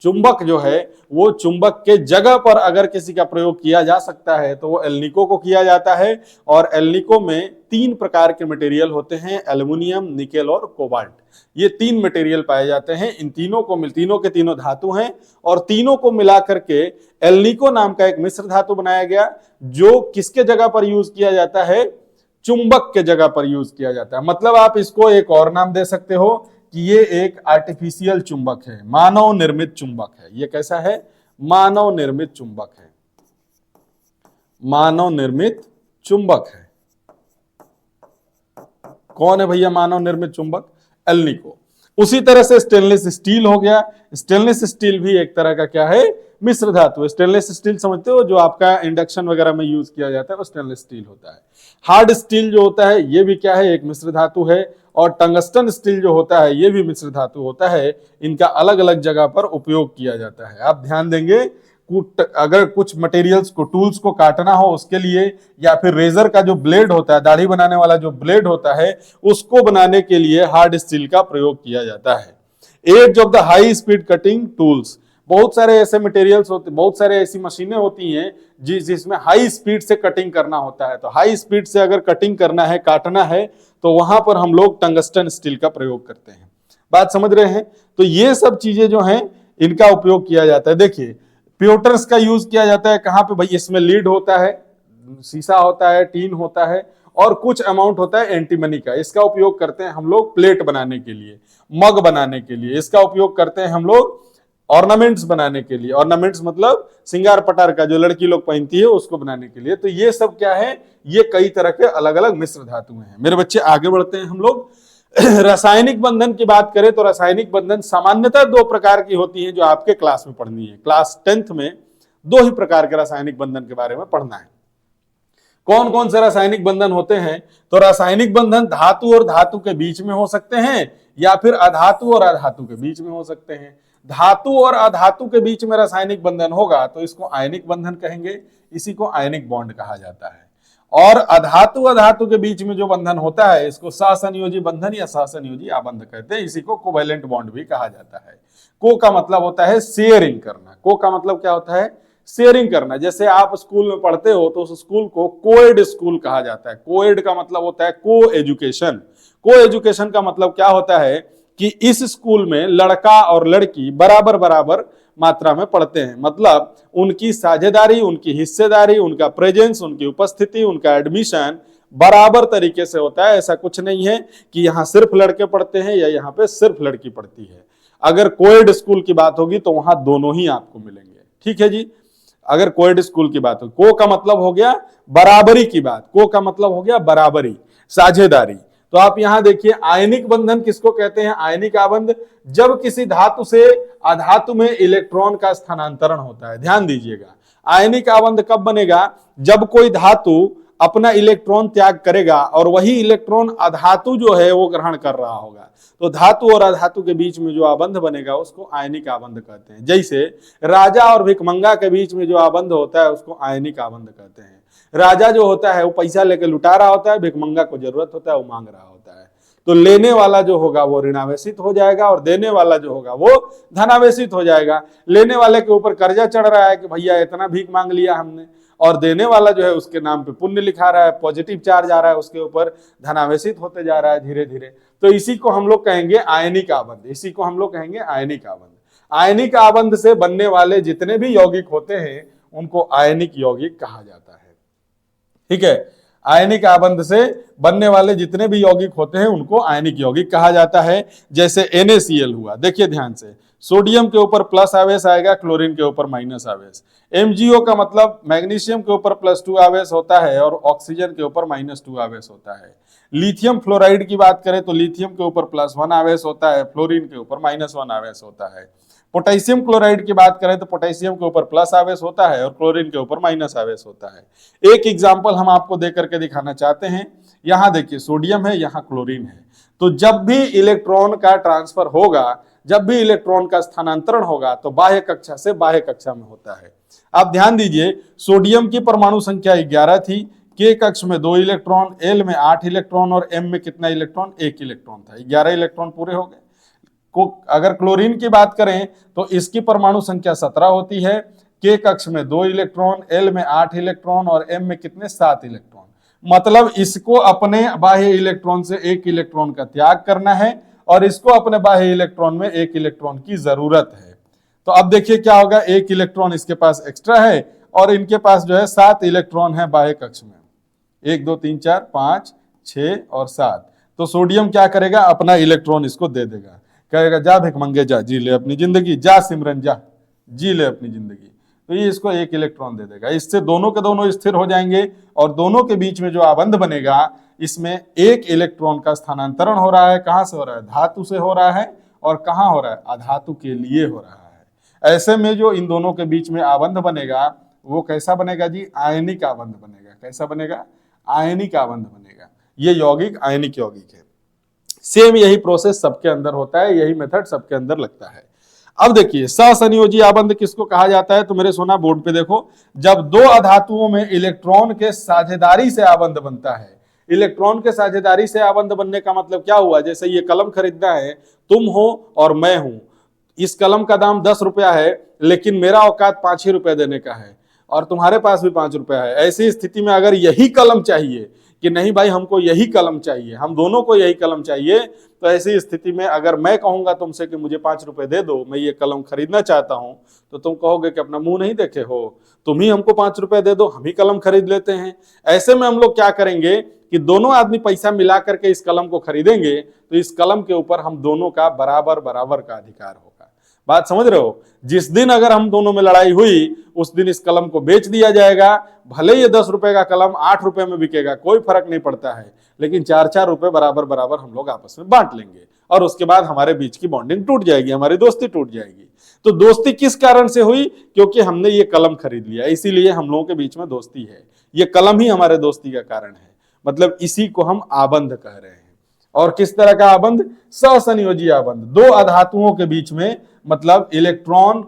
चुंबक जो है वो, चुंबक के जगह पर अगर किसी का प्रयोग किया जा सकता है तो वो एल्निको को किया जाता है। और एल्निको में 3 प्रकार के मटेरियल होते हैं, एल्युमिनियम, निकेल और कोबाल्ट। ये 3 मटेरियल पाए जाते हैं। इन तीनों के तीनों धातु हैं, और तीनों को मिलाकर के एल्निको नाम का एक मिश्र धातु बनाया गया, जो किसके जगह पर यूज किया जाता है, चुंबक के जगह पर यूज किया जाता है। मतलब आप इसको एक और नाम दे सकते हो कि ये एक आर्टिफिशियल चुंबक है, मानव निर्मित चुंबक है। ये कैसा है, मानव निर्मित चुंबक है, मानव निर्मित चुंबक है। कौन है भैया मानव निर्मित चुंबक, एल्निको। उसी तरह से स्टेनलेस स्टील हो गया। स्टेनलेस स्टील भी एक तरह का क्या है, मिश्र धातु। स्टेनलेस स्टील समझते हो, जो आपका इंडक्शन वगैरह में यूज किया जाता है वो स्टेनलेस स्टील होता है। हार्ड स्टील जो होता है ये भी क्या है, एक मिश्र धातु है। और टंगस्टन स्टील जो होता है ये भी मिश्र धातु होता है। इनका अलग अलग जगह पर उपयोग किया जाता है। आप ध्यान देंगे, अगर कुछ मटेरियल्स को, टूल्स को काटना हो उसके लिए, या फिर रेजर का जो ब्लेड होता है, दाढ़ी बनाने वाला जो ब्लेड होता है, उसको बनाने के लिए हार्ड स्टील का प्रयोग किया जाता है। Edge of the high speed cutting tools, बहुत सारे ऐसे मटेरियल्स होते, बहुत सारे ऐसी मशीनें होती हैं जिसमें हाई स्पीड से कटिंग करना होता है। तो हाई स्पीड से अगर कटिंग करना है, काटना है, तो वहां पर हम लोग टंगस्टन स्टील का प्रयोग करते हैं। बात समझ रहे हैं? तो ये सब चीजें जो हैं इनका उपयोग किया जाता है। देखिए, प्योटर्स का यूज किया जाता है कहां पे भाई, इसमें लीड होता है, शीशा होता है, टीन होता है, और कुछ अमाउंट होता है एंटीमनी का। इसका उपयोग करते हैं हम लोग प्लेट बनाने के लिए, मग बनाने के लिए। इसका उपयोग करते हैं हम लोग ऑर्नामेंट्स बनाने के लिए। ऑर्नामेंट्स मतलब सिंगार पटार का जो लड़की लोग पहनती है उसको बनाने के लिए। तो ये सब क्या है, ये कई तरह के अलग अलग मिश्र धातु हैं। मेरे बच्चे आगे बढ़ते हैं हम लोग। रासायनिक बंधन की बात करें तो रासायनिक बंधन सामान्यतः 2 प्रकार की होती हैं, जो आपके क्लास में पढ़नी है। क्लास 10th में 2 ही प्रकार के रासायनिक बंधन के बारे में पढ़ना है। कौन कौन से रासायनिक बंधन होते हैं? तो रासायनिक बंधन धातु और धातु के बीच में हो सकते हैं, या फिर अधातु और अधातु के बीच में हो सकते हैं। धातु और अधातु के बीच में रासायनिक बंधन होगा तो इसको आयनिक बंधन कहेंगे, इसी को आयनिक बॉन्ड कहा जाता है। और अधातु अधातु के बीच में जो बंधन होता है इसको सहसंयोजी बंधन या सहसंयोजी आबंध कहते हैं। इसी को कोवैलेंट बॉन्ड भी कहा जाता है। को का मतलब होता है शेयरिंग करना। को का मतलब क्या होता है, शेयरिंग करना। जैसे आप स्कूल में पढ़ते हो तो उस स्कूल को कोएड स्कूल कहा जाता है। कोएड का मतलब होता है को एजुकेशन। को एजुकेशन का मतलब क्या होता है कि इस स्कूल में लड़का और लड़की बराबर बराबर मात्रा में पढ़ते हैं। मतलब उनकी साझेदारी, उनकी हिस्सेदारी, उनका प्रेजेंस, उनकी उपस्थिति, उनका एडमिशन बराबर तरीके से होता है। ऐसा कुछ नहीं है कि यहाँ सिर्फ लड़के पढ़ते हैं या यहाँ पे सिर्फ लड़की पढ़ती है। अगर कोएड स्कूल की बात होगी तो वहां दोनों ही आपको मिलेंगे। ठीक है जी। अगर कोएड स्कूल की बात हो, को का मतलब हो गया बराबरी की बात। को का मतलब हो गया बराबरी, साझेदारी। तो आप यहां देखिए, आयनिक बंधन किसको कहते हैं? आयनिक आबंध जब किसी धातु से अधातु में इलेक्ट्रॉन का स्थानांतरण होता है। ध्यान दीजिएगा, आयनिक आबंध कब बनेगा? जब कोई धातु अपना इलेक्ट्रॉन त्याग करेगा और वही इलेक्ट्रॉन अधातु जो है वो ग्रहण कर रहा होगा। तो धातु और अधातु के बीच में जो आबंध बनेगा उसको आयनिक आबंध कहते हैं। जैसे राजा और भिखमंगा के बीच में जो आबंध होता है उसको आयनिक आबंध कहते हैं। राजा जो होता है वो पैसा लेके लुटा रहा होता है, भिखमंगा को जरूरत होता है वो मांग रहा होता है। तो लेने वाला जो होगा वो ऋणावेशित हो जाएगा और देने वाला जो होगा वो धनावेशित हो जाएगा। लेने वाले के ऊपर कर्जा चढ़ रहा है कि भैया इतना भीख मांग लिया हमने, और देने वाला जो है उसके नाम पे पुण्य लिखा रहा है, पॉजिटिव चार्ज आ रहा है उसके ऊपर, धनावेशित होते जा रहा है धीरे धीरे। तो इसी को हम लोग कहेंगे आयनिक आबंध, इसी को हम लोग कहेंगे आयनिक आबंध। आयनिक आबंध से बनने वाले जितने भी यौगिक होते हैं उनको आयनिक यौगिक कहा जाता है। ठीक है, आयनिक आबंध से बनने वाले जितने भी यौगिक होते हैं उनको आयनिक यौगिक कहा जाता है। जैसे NaCl हुआ, देखिए ध्यान से, सोडियम के ऊपर प्लस आवेश आएगा, क्लोरीन के ऊपर माइनस आवेश। MgO का मतलब मैग्नीशियम के ऊपर +2 आवेश होता है और ऑक्सीजन के ऊपर -2 आवेश होता है। लिथियम फ्लोराइड की बात करें तो लिथियम के ऊपर +1 आवेश होता है, फ्लोरीन के ऊपर -1 आवेश होता है। पोटेशियम क्लोराइड की बात करें तो पोटेशियम के ऊपर प्लस आवेश होता है और क्लोरीन के ऊपर माइनस आवेश होता है। एक एग्जाम्पल हम आपको दे करके दिखाना चाहते हैं। यहां देखिए सोडियम है, यहां क्लोरीन है। तो जब भी इलेक्ट्रॉन का ट्रांसफर होगा, जब भी इलेक्ट्रॉन का स्थानांतरण होगा तो बाह्य कक्षा से बाह्य कक्षा में होता है। आप ध्यान दीजिए, सोडियम की परमाणु संख्या 11 थी, के कक्ष में 2 इलेक्ट्रॉन, एल में 8 इलेक्ट्रॉन और एम में कितना इलेक्ट्रॉन, 1 इलेक्ट्रॉन था। 11 इलेक्ट्रॉन पूरे हो गए। अगर क्लोरीन की बात करें तो इसकी परमाणु संख्या 17 होती है, के कक्ष में 2 इलेक्ट्रॉन, एल में 8 इलेक्ट्रॉन और एम में कितने, 7 इलेक्ट्रॉन। मतलब इसको अपने बाह्य इलेक्ट्रॉन से 1 इलेक्ट्रॉन का त्याग करना है और इसको अपने बाह्य इलेक्ट्रॉन में 1 इलेक्ट्रॉन की जरूरत है। तो अब देखिए क्या होगा, 1 इलेक्ट्रॉन इसके पास एक्स्ट्रा है और इनके पास जो है 7 इलेक्ट्रॉन है बाह्य कक्ष में, 1 2 3 4 5 6 और 7। तो सोडियम क्या करेगा, अपना इलेक्ट्रॉन इसको दे देगा, कहेगा जा भिखमंगे जा, जी ले अपनी जिंदगी, जा सिमरन जा, जी ले अपनी जिंदगी। तो ये इसको 1 इलेक्ट्रॉन दे देगा। इससे दोनों के दोनों स्थिर हो जाएंगे और दोनों के बीच में जो आबंध बनेगा इसमें 1 इलेक्ट्रॉन का स्थानांतरण हो रहा है। कहां से हो रहा है, धातु से हो रहा है, और कहां हो रहा है, अधातु के लिए हो रहा है। ऐसे में जो इन दोनों के बीच में आबंध बनेगा वो कैसा बनेगा जी, आयनिक आबंध बनेगा। कैसा बनेगा, आयनिक आबंध बनेगा। ये यौगिक आयनिक यौगिक है। सेम यही प्रोसेस सबके अंदर होता है, यही मेथड सबके अंदर लगता है। अब देखिए सहसंयोजी आबंध किसको कहा जाता है, तो मेरे सोना बोर्ड पे देखो, जब 2 अधातुओं में इलेक्ट्रॉन के साझेदारी से आबंध बनता है। इलेक्ट्रॉन के साझेदारी से आबंध बनने का मतलब क्या हुआ, जैसे ये कलम खरीदना है, तुम हो और मैं हूं, इस कलम का दाम 10 रुपया है लेकिन मेरा औकात 5 ही रुपए देने का है और तुम्हारे पास भी 5 रुपया है। ऐसी स्थिति में अगर यही कलम चाहिए कि नहीं भाई हमको यही कलम चाहिए, हम दोनों को यही कलम चाहिए, तो ऐसी स्थिति में अगर मैं कहूंगा तुमसे कि मुझे 5 रुपए दे दो, मैं ये कलम खरीदना चाहता हूं, तो तुम कहोगे कि अपना मुंह नहीं देखे हो, तुम ही हमको 5 रुपए दे दो, हम ही कलम खरीद लेते हैं। ऐसे में हम लोग क्या करेंगे कि दोनों आदमी पैसा मिला करके इस कलम को खरीदेंगे, तो इस कलम के ऊपर हम दोनों का बराबर बराबर का अधिकार होगा। बात समझ रहे हो, जिस दिन अगर हम दोनों में लड़ाई हुई उस दिन इस कलम को बेच दिया जाएगा। भले ये 10 रुपए का कलम 8 रुपए में बिकेगा, कोई फर्क नहीं पड़ता है, लेकिन 4-4 रुपए बराबर बराबर हम लोग आपस में बांट लेंगे और उसके बाद हमारे बीच की बॉन्डिंग टूट जाएगी, हमारी दोस्ती टूट जाएगी। तो दोस्ती किस कारण से हुई, क्योंकि हमने ये कलम खरीद लिया, इसीलिए हम लोगों के बीच में दोस्ती है। ये कलम ही हमारे दोस्ती का कारण है, मतलब इसी को हम आबंध कह रहे हैं। और किस तरह का आबंध, सहसंयोजी आबंध। 2 अधातुओं के बीच में, मतलब इलेक्ट्रॉन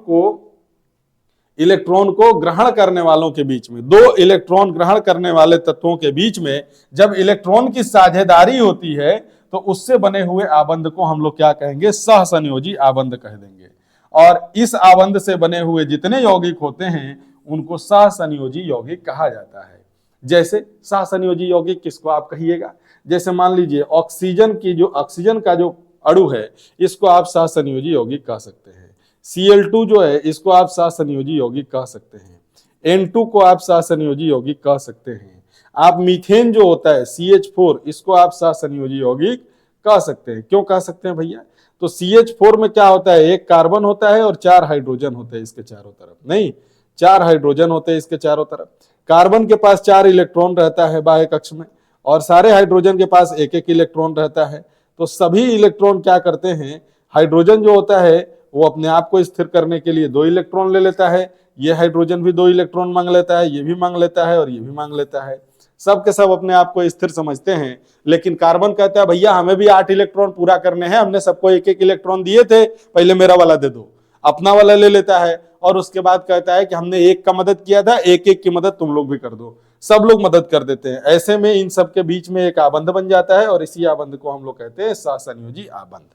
को ग्रहण करने वालों के बीच में, 2 इलेक्ट्रॉन ग्रहण करने वाले तत्वों के बीच में जब इलेक्ट्रॉन की साझेदारी होती है तो उससे बने हुए आबंध को हम लोग क्या कहेंगे, सहसंयोजी आबंध कह देंगे। और इस आबंध से बने हुए जितने यौगिक होते हैं उनको सहसंयोजी यौगिक कहा जाता है। जैसे सहसंयोजी यौगिक किसको आप कहिएगा, जैसे मान लीजिए ऑक्सीजन का जो अणु है इसको आप सहसंयोजी यौगिक कह सकते हैं। Cl2 जो है इसको आप सहसंयोजी यौगिक कह सकते हैं। N2 को आप सहसंयोजी यौगिक कह सकते हैं। आप मीथेन जो होता है CH4 इसको आप सहसंयोजी यौगिक कह सकते हैं। क्यों कह सकते हैं भैया, तो CH4 में क्या होता है, 1 कार्बन होता है और 4 हाइड्रोजन होते हैं इसके चारों तरफ, नहीं 4 हाइड्रोजन होते हैं इसके चारों तरफ। कार्बन के पास 4 इलेक्ट्रॉन रहता है बाह्य कक्ष में और सारे हाइड्रोजन के पास 1-1 इलेक्ट्रॉन रहता है। तो सभी इलेक्ट्रॉन क्या करते हैं, हाइड्रोजन जो होता है वो अपने आप को स्थिर करने के लिए 2 इलेक्ट्रॉन ले लेता है, ये हाइड्रोजन भी 2 इलेक्ट्रॉन मांग लेता है, ये भी मांग लेता है और ये भी मांग लेता है। सब के सब अपने आप को स्थिर समझते हैं, लेकिन कार्बन कहता है भैया हमें भी 8 इलेक्ट्रॉन पूरा करने हैं, हमने सबको एक एक इलेक्ट्रॉन दिए थे, पहले मेरा वाला दे दो, अपना वाला ले लेता है और उसके बाद कहता है कि हमने एक का मदद किया था, एक एक की मदद तुम लोग भी कर दो, सब लोग मदद कर देते हैं। ऐसे में इन सब के बीच में एक आबंध बन जाता है और इसी आबंध को हम लोग कहते हैं सहसंयोजी आबंध।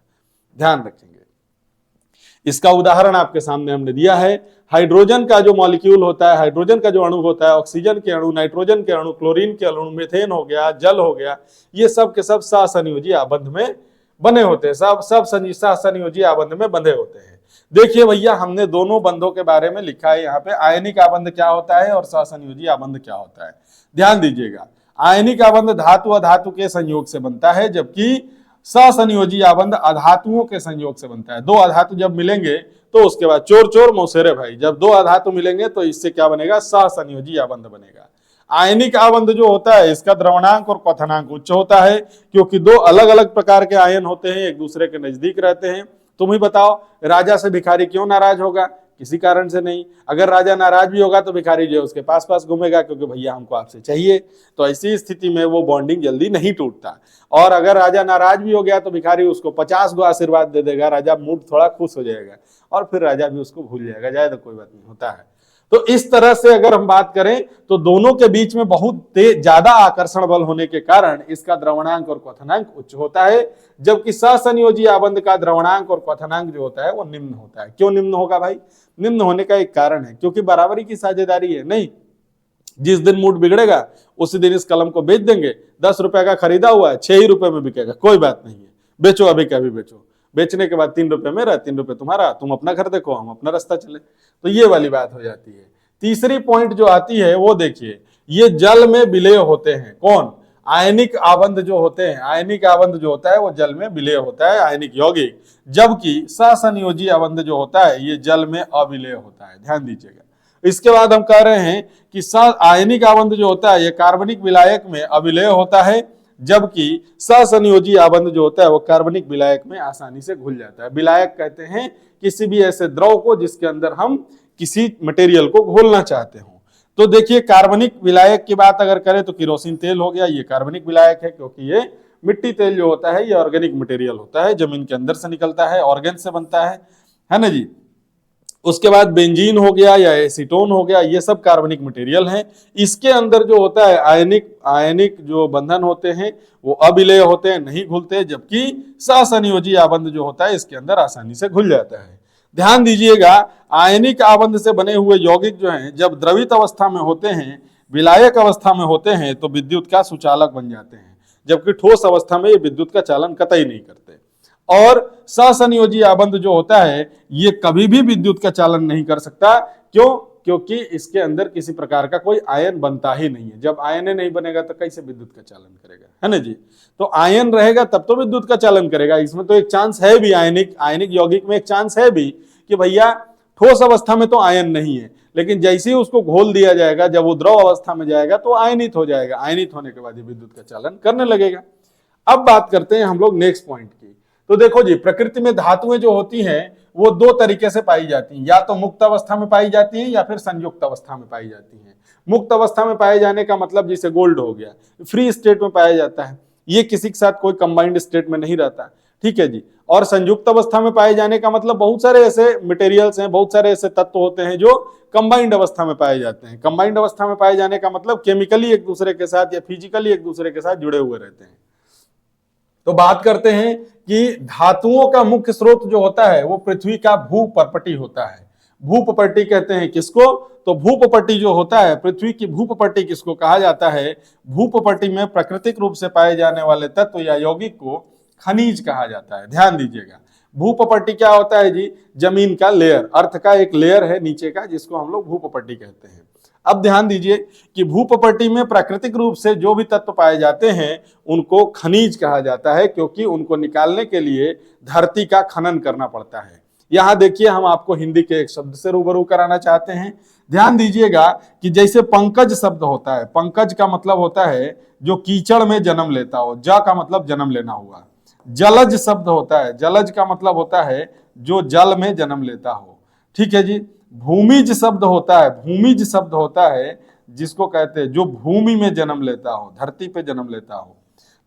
ध्यान रखेंगे। इसका उदाहरण आपके सामने हमने दिया है। हाइड्रोजन का जो मॉलिक्यूल होता है, हाइड्रोजन का जो अणु होता है, ऑक्सीजन के अणु, नाइट्रोजन के अणु, क्लोरीन के अणु, मीथेन हो गया, जल हो गया, ये सब के सब सहसंयोजी आबंध में बने होते हैं, सब सहसंयोजी आबंध में बंधे होते हैं। देखिए भैया हमने दोनों बंधों के बारे में लिखा है यहाँ पे, आयनिक आबंध क्या होता है और सहसंयोजी आबंध क्या होता है। ध्यान दीजिएगा, आयनिक आबंध धातु अधातु के संयोग से बनता है, जबकि सहसंयोजी आबंध अधातुओं के संयोग से बनता है। दो अधातु जब मिलेंगे तो उसके बाद चोर चोर मौसेरे भाई, जब दो अधातु मिलेंगे तो इससे क्या बनेगा, सहसंयोजी आबंध बनेगा। आयनिक आबंध जो होता है इसका द्रवणांक और क्वथनांक उच्च होता है, क्योंकि दो अलग अलग प्रकार के आयन होते हैं, एक दूसरे के नजदीक रहते हैं। तुम ही बताओ, राजा से भिखारी क्यों नाराज होगा? किसी कारण से नहीं। अगर राजा नाराज भी होगा तो भिखारी जो उसके पास पास घूमेगा, क्योंकि भैया हमको आपसे चाहिए। तो ऐसी स्थिति में वो बॉन्डिंग जल्दी नहीं टूटता। और अगर राजा नाराज भी हो गया तो भिखारी उसको 50 गो आशीर्वाद दे देगा, राजा मूड थोड़ा खुश हो जाएगा और फिर राजा भी उसको भूल जाएगा, जाए तो कोई बात नहीं, होता है। तो इस तरह से अगर हम बात करें तो दोनों के बीच में बहुत ज्यादा आकर्षण बल होने के कारण इसका द्रवणांक और क्वथनांक उच्च होता है, जबकि सहसंयोजी आबंध का द्रवणांक और क्वथनांक जो होता है वो निम्न होता है। क्यों निम्न होगा भाई? निम्न होने का एक कारण है, क्योंकि बराबरी की साझेदारी है। नहीं, जिस दिन मूड बिगड़ेगा उसी दिन इस कलम को बेच देंगे। 10 रुपए का खरीदा हुआ है, 6 ही रुपए में बिकेगा, कोई बात नहीं है, बेचो अभी का अभी बेचो। बेचने के बाद 3 रुपए मेरा, 3 रुपए तुम्हारा, तुम अपना घर देखो, हम अपना रास्ता चले। तो ये वाली बात हो जाती है। तीसरी पॉइंट जो आती है वो देखिए, ये जल में विलय होते हैं। कौन? आयनिक आबंध जो होते हैं, आयनिक आबंध जो होता है वो जल में विलय होता है, आयनिक यौगिक, जबकि सहसंयोजी आबंध जो होता है ये जल में अविलय होता है। ध्यान दीजिएगा। इसके बाद हम कह रहे हैं कि आयनिक आबंध जो होता है ये कार्बनिक विलायक में अविलय होता है, जबकि सहसंयोजी आबंध जो होता है वो कार्बनिक विलायक में आसानी से घुल जाता है। विलायक कहते हैं किसी भी ऐसे द्रव को जिसके अंदर हम किसी मटेरियल को घोलना चाहते हो। तो देखिए, कार्बनिक विलायक की बात अगर करें तो केरोसिन तेल हो गया, ये कार्बनिक विलायक है, क्योंकि ये मिट्टी तेल जो होता है ये ऑर्गेनिक मटेरियल होता है, जमीन के अंदर से निकलता है, ऑर्गेन से बनता है ना जी। उसके बाद बेंजीन हो गया या एसीटोन हो गया, ये सब कार्बनिक मटेरियल हैं। इसके अंदर जो होता है आयनिक जो बंधन होते हैं वो अविलय होते हैं, नहीं घुलते, जबकि सहसंयोजी आबंध जो होता है इसके अंदर आसानी से घुल जाता है। ध्यान दीजिएगा, आयनिक आबंध से बने हुए यौगिक जो हैं जब द्रवित अवस्था में होते हैं, विलायक अवस्था में होते हैं तो विद्युत का सुचालक बन जाते हैं, जबकि ठोस अवस्था में ये विद्युत का चालन कतई नहीं करते। और सहसंयोजी आबंध जो होता है ये कभी भी विद्युत का चालन नहीं कर सकता। क्यों? क्योंकि इसके अंदर किसी प्रकार का कोई आयन बनता ही नहीं है। जब आयन नहीं बनेगा तो कैसे विद्युत का चालन करेगा, है ना जी। तो आयन रहेगा तब तो विद्युत का चालन करेगा। इसमें तो एक चांस है भी, आयनिक यौगिक में एक चांस है भी कि भैया ठोस अवस्था में तो आयन नहीं है, लेकिन जैसे ही उसको घोल दिया जाएगा, जब वो द्रव अवस्था में जाएगा तो आयनित हो जाएगा। आयनित होने के बाद ये विद्युत का चालन करने लगेगा। अब बात करते हैं हम लोग नेक्स्ट पॉइंट की। तो देखो जी, प्रकृति में धातुएं जो होती हैं वो दो तरीके से पाई जाती हैं, या तो मुक्त अवस्था में पाई जाती हैं या फिर संयुक्त अवस्था में पाई जाती हैं। मुक्त अवस्था में पाए जाने का मतलब जैसे गोल्ड हो गया, फ्री स्टेट में पाया जाता है, ये किसी के साथ कोई कंबाइंड स्टेट में नहीं रहता, ठीक है जी। और संयुक्त अवस्था में पाए जाने का मतलब बहुत सारे ऐसे मटेरियल्स हैं, बहुत सारे ऐसे तत्व होते हैं जो कंबाइंड अवस्था में पाए जाते हैं। कंबाइंड अवस्था में पाए जाने का मतलब केमिकली एक दूसरे के साथ या फिजिकली एक दूसरे के साथ जुड़े हुए रहते हैं। तो बात करते हैं कि धातुओं का मुख्य स्रोत जो होता है वो पृथ्वी का भूपर्पटी होता है। भूपर्पटी कहते हैं किसको? तो भूपर्पटी जो होता है, पृथ्वी की भूपर्पटी किसको कहा जाता है? भूपर्पटी में प्राकृतिक रूप से पाए जाने वाले तत्व या यौगिक को खनिज कहा जाता है। ध्यान दीजिएगा, भूपर्पटी क्या होता है जी? जमीन का लेयर, अर्थ का एक लेयर है नीचे का, जिसको हम लोग भूपर्पटी कहते हैं। अब ध्यान दीजिए कि भूपर्पटी में प्राकृतिक रूप से जो भी तत्व पाए जाते हैं उनको खनिज कहा जाता है, क्योंकि उनको निकालने के लिए धरती का खनन करना पड़ता है। यहां देखिए, हम आपको हिंदी के एक शब्द से रूबरू कराना चाहते हैं। ध्यान दीजिएगा कि जैसे पंकज शब्द होता है, पंकज का मतलब होता है जो कीचड़ में जन्म लेता हो, ज का मतलब जन्म लेना हुआ। जलज शब्द होता है, जलज का मतलब होता है जो जल में जन्म लेता हो, ठीक है जी। भूमिज शब्द होता है, भूमिज शब्द होता है जिसको कहते हैं जो भूमि में जन्म लेता हो, धरती पे जन्म लेता हो।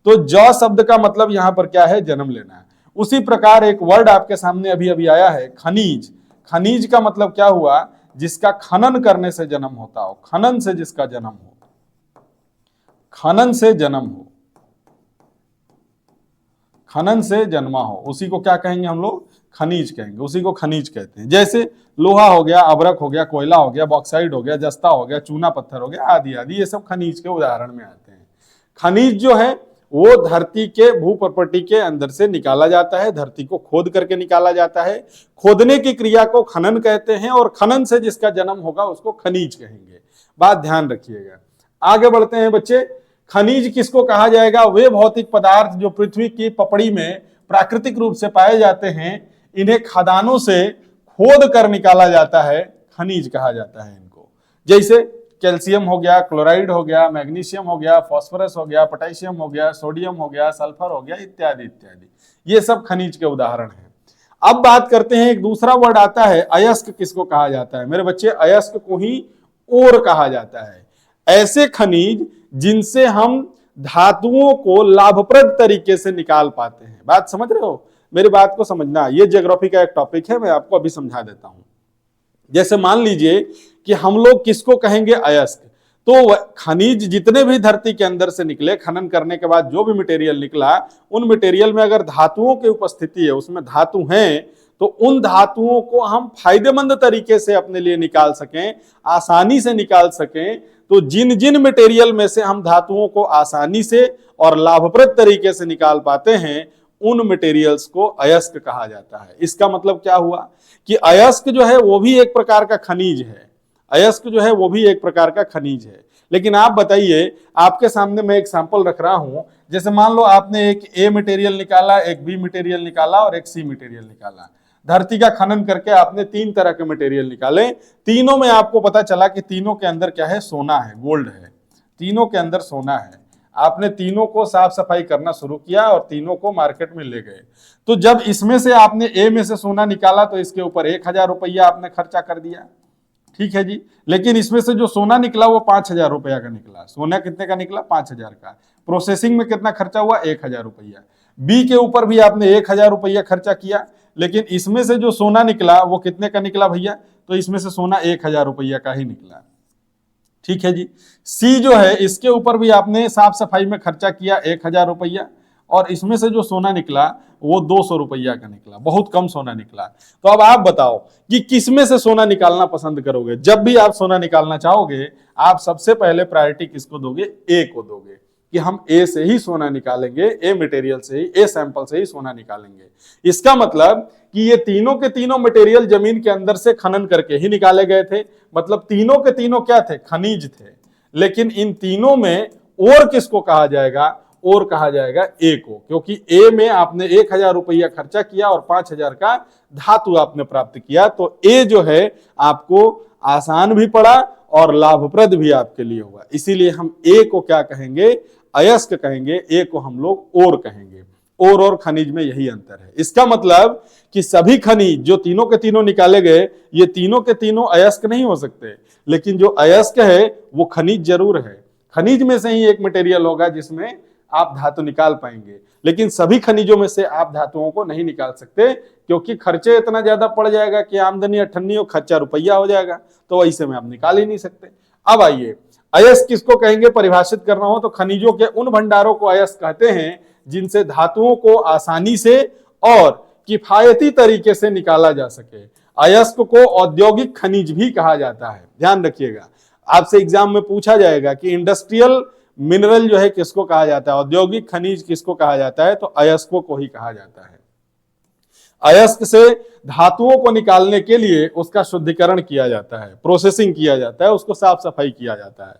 तो ज शब्द का मतलब यहां पर क्या है, जन्म लेना है। उसी प्रकार एक वर्ड आपके सामने अभी अभी आया है, खनिज। खनिज का मतलब क्या हुआ, जिसका खनन करने से जन्म होता हो, खनन से जिसका जन्म हो, खनन से जन्म हो, खनन से जन्मा हो, उसी को क्या कहेंगे हम लोग, खनिज कहेंगे, उसी को खनिज कहते हैं। जैसे लोहा हो गया, अबरक हो गया, कोयला हो गया, बॉक्साइड हो गया, जस्ता हो गया, चूना पत्थर हो गया, आदि आदि, ये सब खनिज के उदाहरण में आते हैं। खनिज जो है वो धरती के भू प्रॉपर्टी के अंदर से निकाला जाता है, धरती को खोद करके निकाला जाता है। खोदने की क्रिया को खनन कहते हैं, और खनन से जिसका जन्म होगा उसको खनिज कहेंगे। बात ध्यान रखिएगा। आगे बढ़ते हैं बच्चे। खनिज किसको कहा जाएगा, वे भौतिक पदार्थ जो पृथ्वी की पपड़ी में प्राकृतिक रूप से पाए जाते हैं, इन्हें खदानों से खोद कर निकाला जाता है, खनिज कहा जाता है इनको। जैसे कैल्शियम हो गया, क्लोराइड हो गया, मैग्नीशियम हो गया, फास्फोरस हो गया, पोटेशियम हो गया, सोडियम हो गया, सल्फर हो गया, इत्यादि इत्यादि, ये सब खनिज के उदाहरण हैं। अब बात करते हैं, एक दूसरा वर्ड आता है अयस्क। किसको कहा जाता है मेरे बच्चे, अयस्क को ही ओर कहा जाता है। ऐसे खनिज जिनसे हम धातुओं को लाभप्रद तरीके से निकाल पाते हैं। बात समझ रहे हो, मेरी बात को समझना। ये ज्योग्राफी का एक टॉपिक है, मैं आपको अभी समझा देता हूं। जैसे मान लीजिए कि हम लोग किसको कहेंगे, अयस्क। तो खनिज जितने भी धरती के अंदर से निकले, खनन करने के बाद जो भी मटेरियल निकला, उन मटेरियल में अगर धातुओं की उपस्थिति है, उसमें धातु हैं, तो उन धातुओं को हम फायदेमंद तरीके से अपने लिए निकाल सकें, आसानी से निकाल सकें। तो जिन जिन मटेरियल में से हम धातुओं को आसानी से और लाभप्रद तरीके से निकाल पाते हैं, उन मटेरियल्स को अयस्क कहा जाता है। इसका मतलब क्या हुआ कि अयस्क जो है वो भी एक प्रकार का खनिज है। अयस्क जो है वो भी एक प्रकार का खनिज है। लेकिन आप बताइए, आपके सामने मैं एक सैंपल रख रहा हूं। जैसे मान लो आपने एक ए मटेरियल निकाला, एक बी मटेरियल निकाला और एक सी मटेरियल निकाला। धरती का खनन करके आपने 3 तरह के मटेरियल निकाले। तीनों में आपको पता चला कि तीनों के अंदर क्या है, सोना है, गोल्ड है। तीनों के अंदर सोना है। आपने तीनों को साफ सफाई करना शुरू किया और तीनों को मार्केट में ले गए। तो जब इसमें से आपने ए में से सोना निकाला तो इसके ऊपर 1000 रुपया आपने खर्चा कर दिया, ठीक है जी। लेकिन इसमें से जो सोना निकला वो 5000 रुपया का निकला। सोना कितने का निकला, 5000 का। प्रोसेसिंग में कितना खर्चा हुआ, 1000 रुपया। बी के ऊपर भी आपने 1000 रुपया खर्चा किया, लेकिन इसमें से जो सोना निकला वो कितने का निकला भैया, तो इसमें से सोना 1000 रुपया का ही निकला, ठीक है जी। सी जो है इसके ऊपर भी आपने साफ सफाई में खर्चा किया 1000 रुपया, और इसमें से जो सोना निकला वो 200 रुपया का निकला, बहुत कम सोना निकला। तो अब आप बताओ कि किसमें से सोना निकालना पसंद करोगे। जब भी आप सोना निकालना चाहोगे, आप सबसे पहले प्रायोरिटी किसको दोगे, ए को दोगे, कि हम ए से ही सोना निकालेंगे, ए मटेरियल से ही, ए सैंपल से ही सोना निकालेंगे। इसका मतलब कि ये तीनों के तीनों मटेरियल जमीन के अंदर से खनन करके ही निकाले गए थे। मतलब तीनों के तीनों क्या थे, खनिज थे। लेकिन इन तीनों में और किसको कहा जाएगा, और कहा जाएगा ए को, क्योंकि ए में आपने 1000 रुपया खर्चा किया और 5000 का धातु आपने प्राप्त किया। तो ए जो है आपको आसान भी पड़ा और लाभप्रद भी आपके लिए हुआ। इसीलिए हम ए को क्या कहेंगे, अयस्क कहेंगे। ए को हम लोग और कहेंगे। और खनिज में यही अंतर है। इसका मतलब कि सभी खनिज जो तीनों के तीनों निकाले गए, ये तीनों के तीनों अयस्क नहीं हो सकते, लेकिन जो अयस्क है वो खनिज जरूर है। खनिज में से ही एक मटेरियल होगा जिसमें आप धातु निकाल पाएंगे, लेकिन सभी खनिजों में से आप धातुओं को नहीं निकाल सकते, क्योंकि खर्चे इतना ज्यादा पड़ जाएगा कि आमदनी अठन्नी हो, खर्चा रुपया हो जाएगा, तो ऐसे में आप निकाल ही नहीं सकते। अब आइए, अयस्क किसको कहेंगे परिभाषित करना हो तो खनिजों के उन भंडारों को अयस्क कहते हैं जिनसे धातुओं को आसानी से और किफायती तरीके से निकाला जा सके। अयस्क को औद्योगिक खनिज भी कहा जाता है। ध्यान रखिएगा, आपसे एग्जाम में पूछा जाएगा कि इंडस्ट्रियल मिनरल जो है किसको कहा जाता है, औद्योगिक खनिज किसको कहा जाता है, तो अयस्कों को ही कहा जाता है। अयस्क से धातुओं को निकालने के लिए उसका शुद्धिकरण किया जाता है, प्रोसेसिंग किया जाता है, उसको साफ सफाई किया जाता है।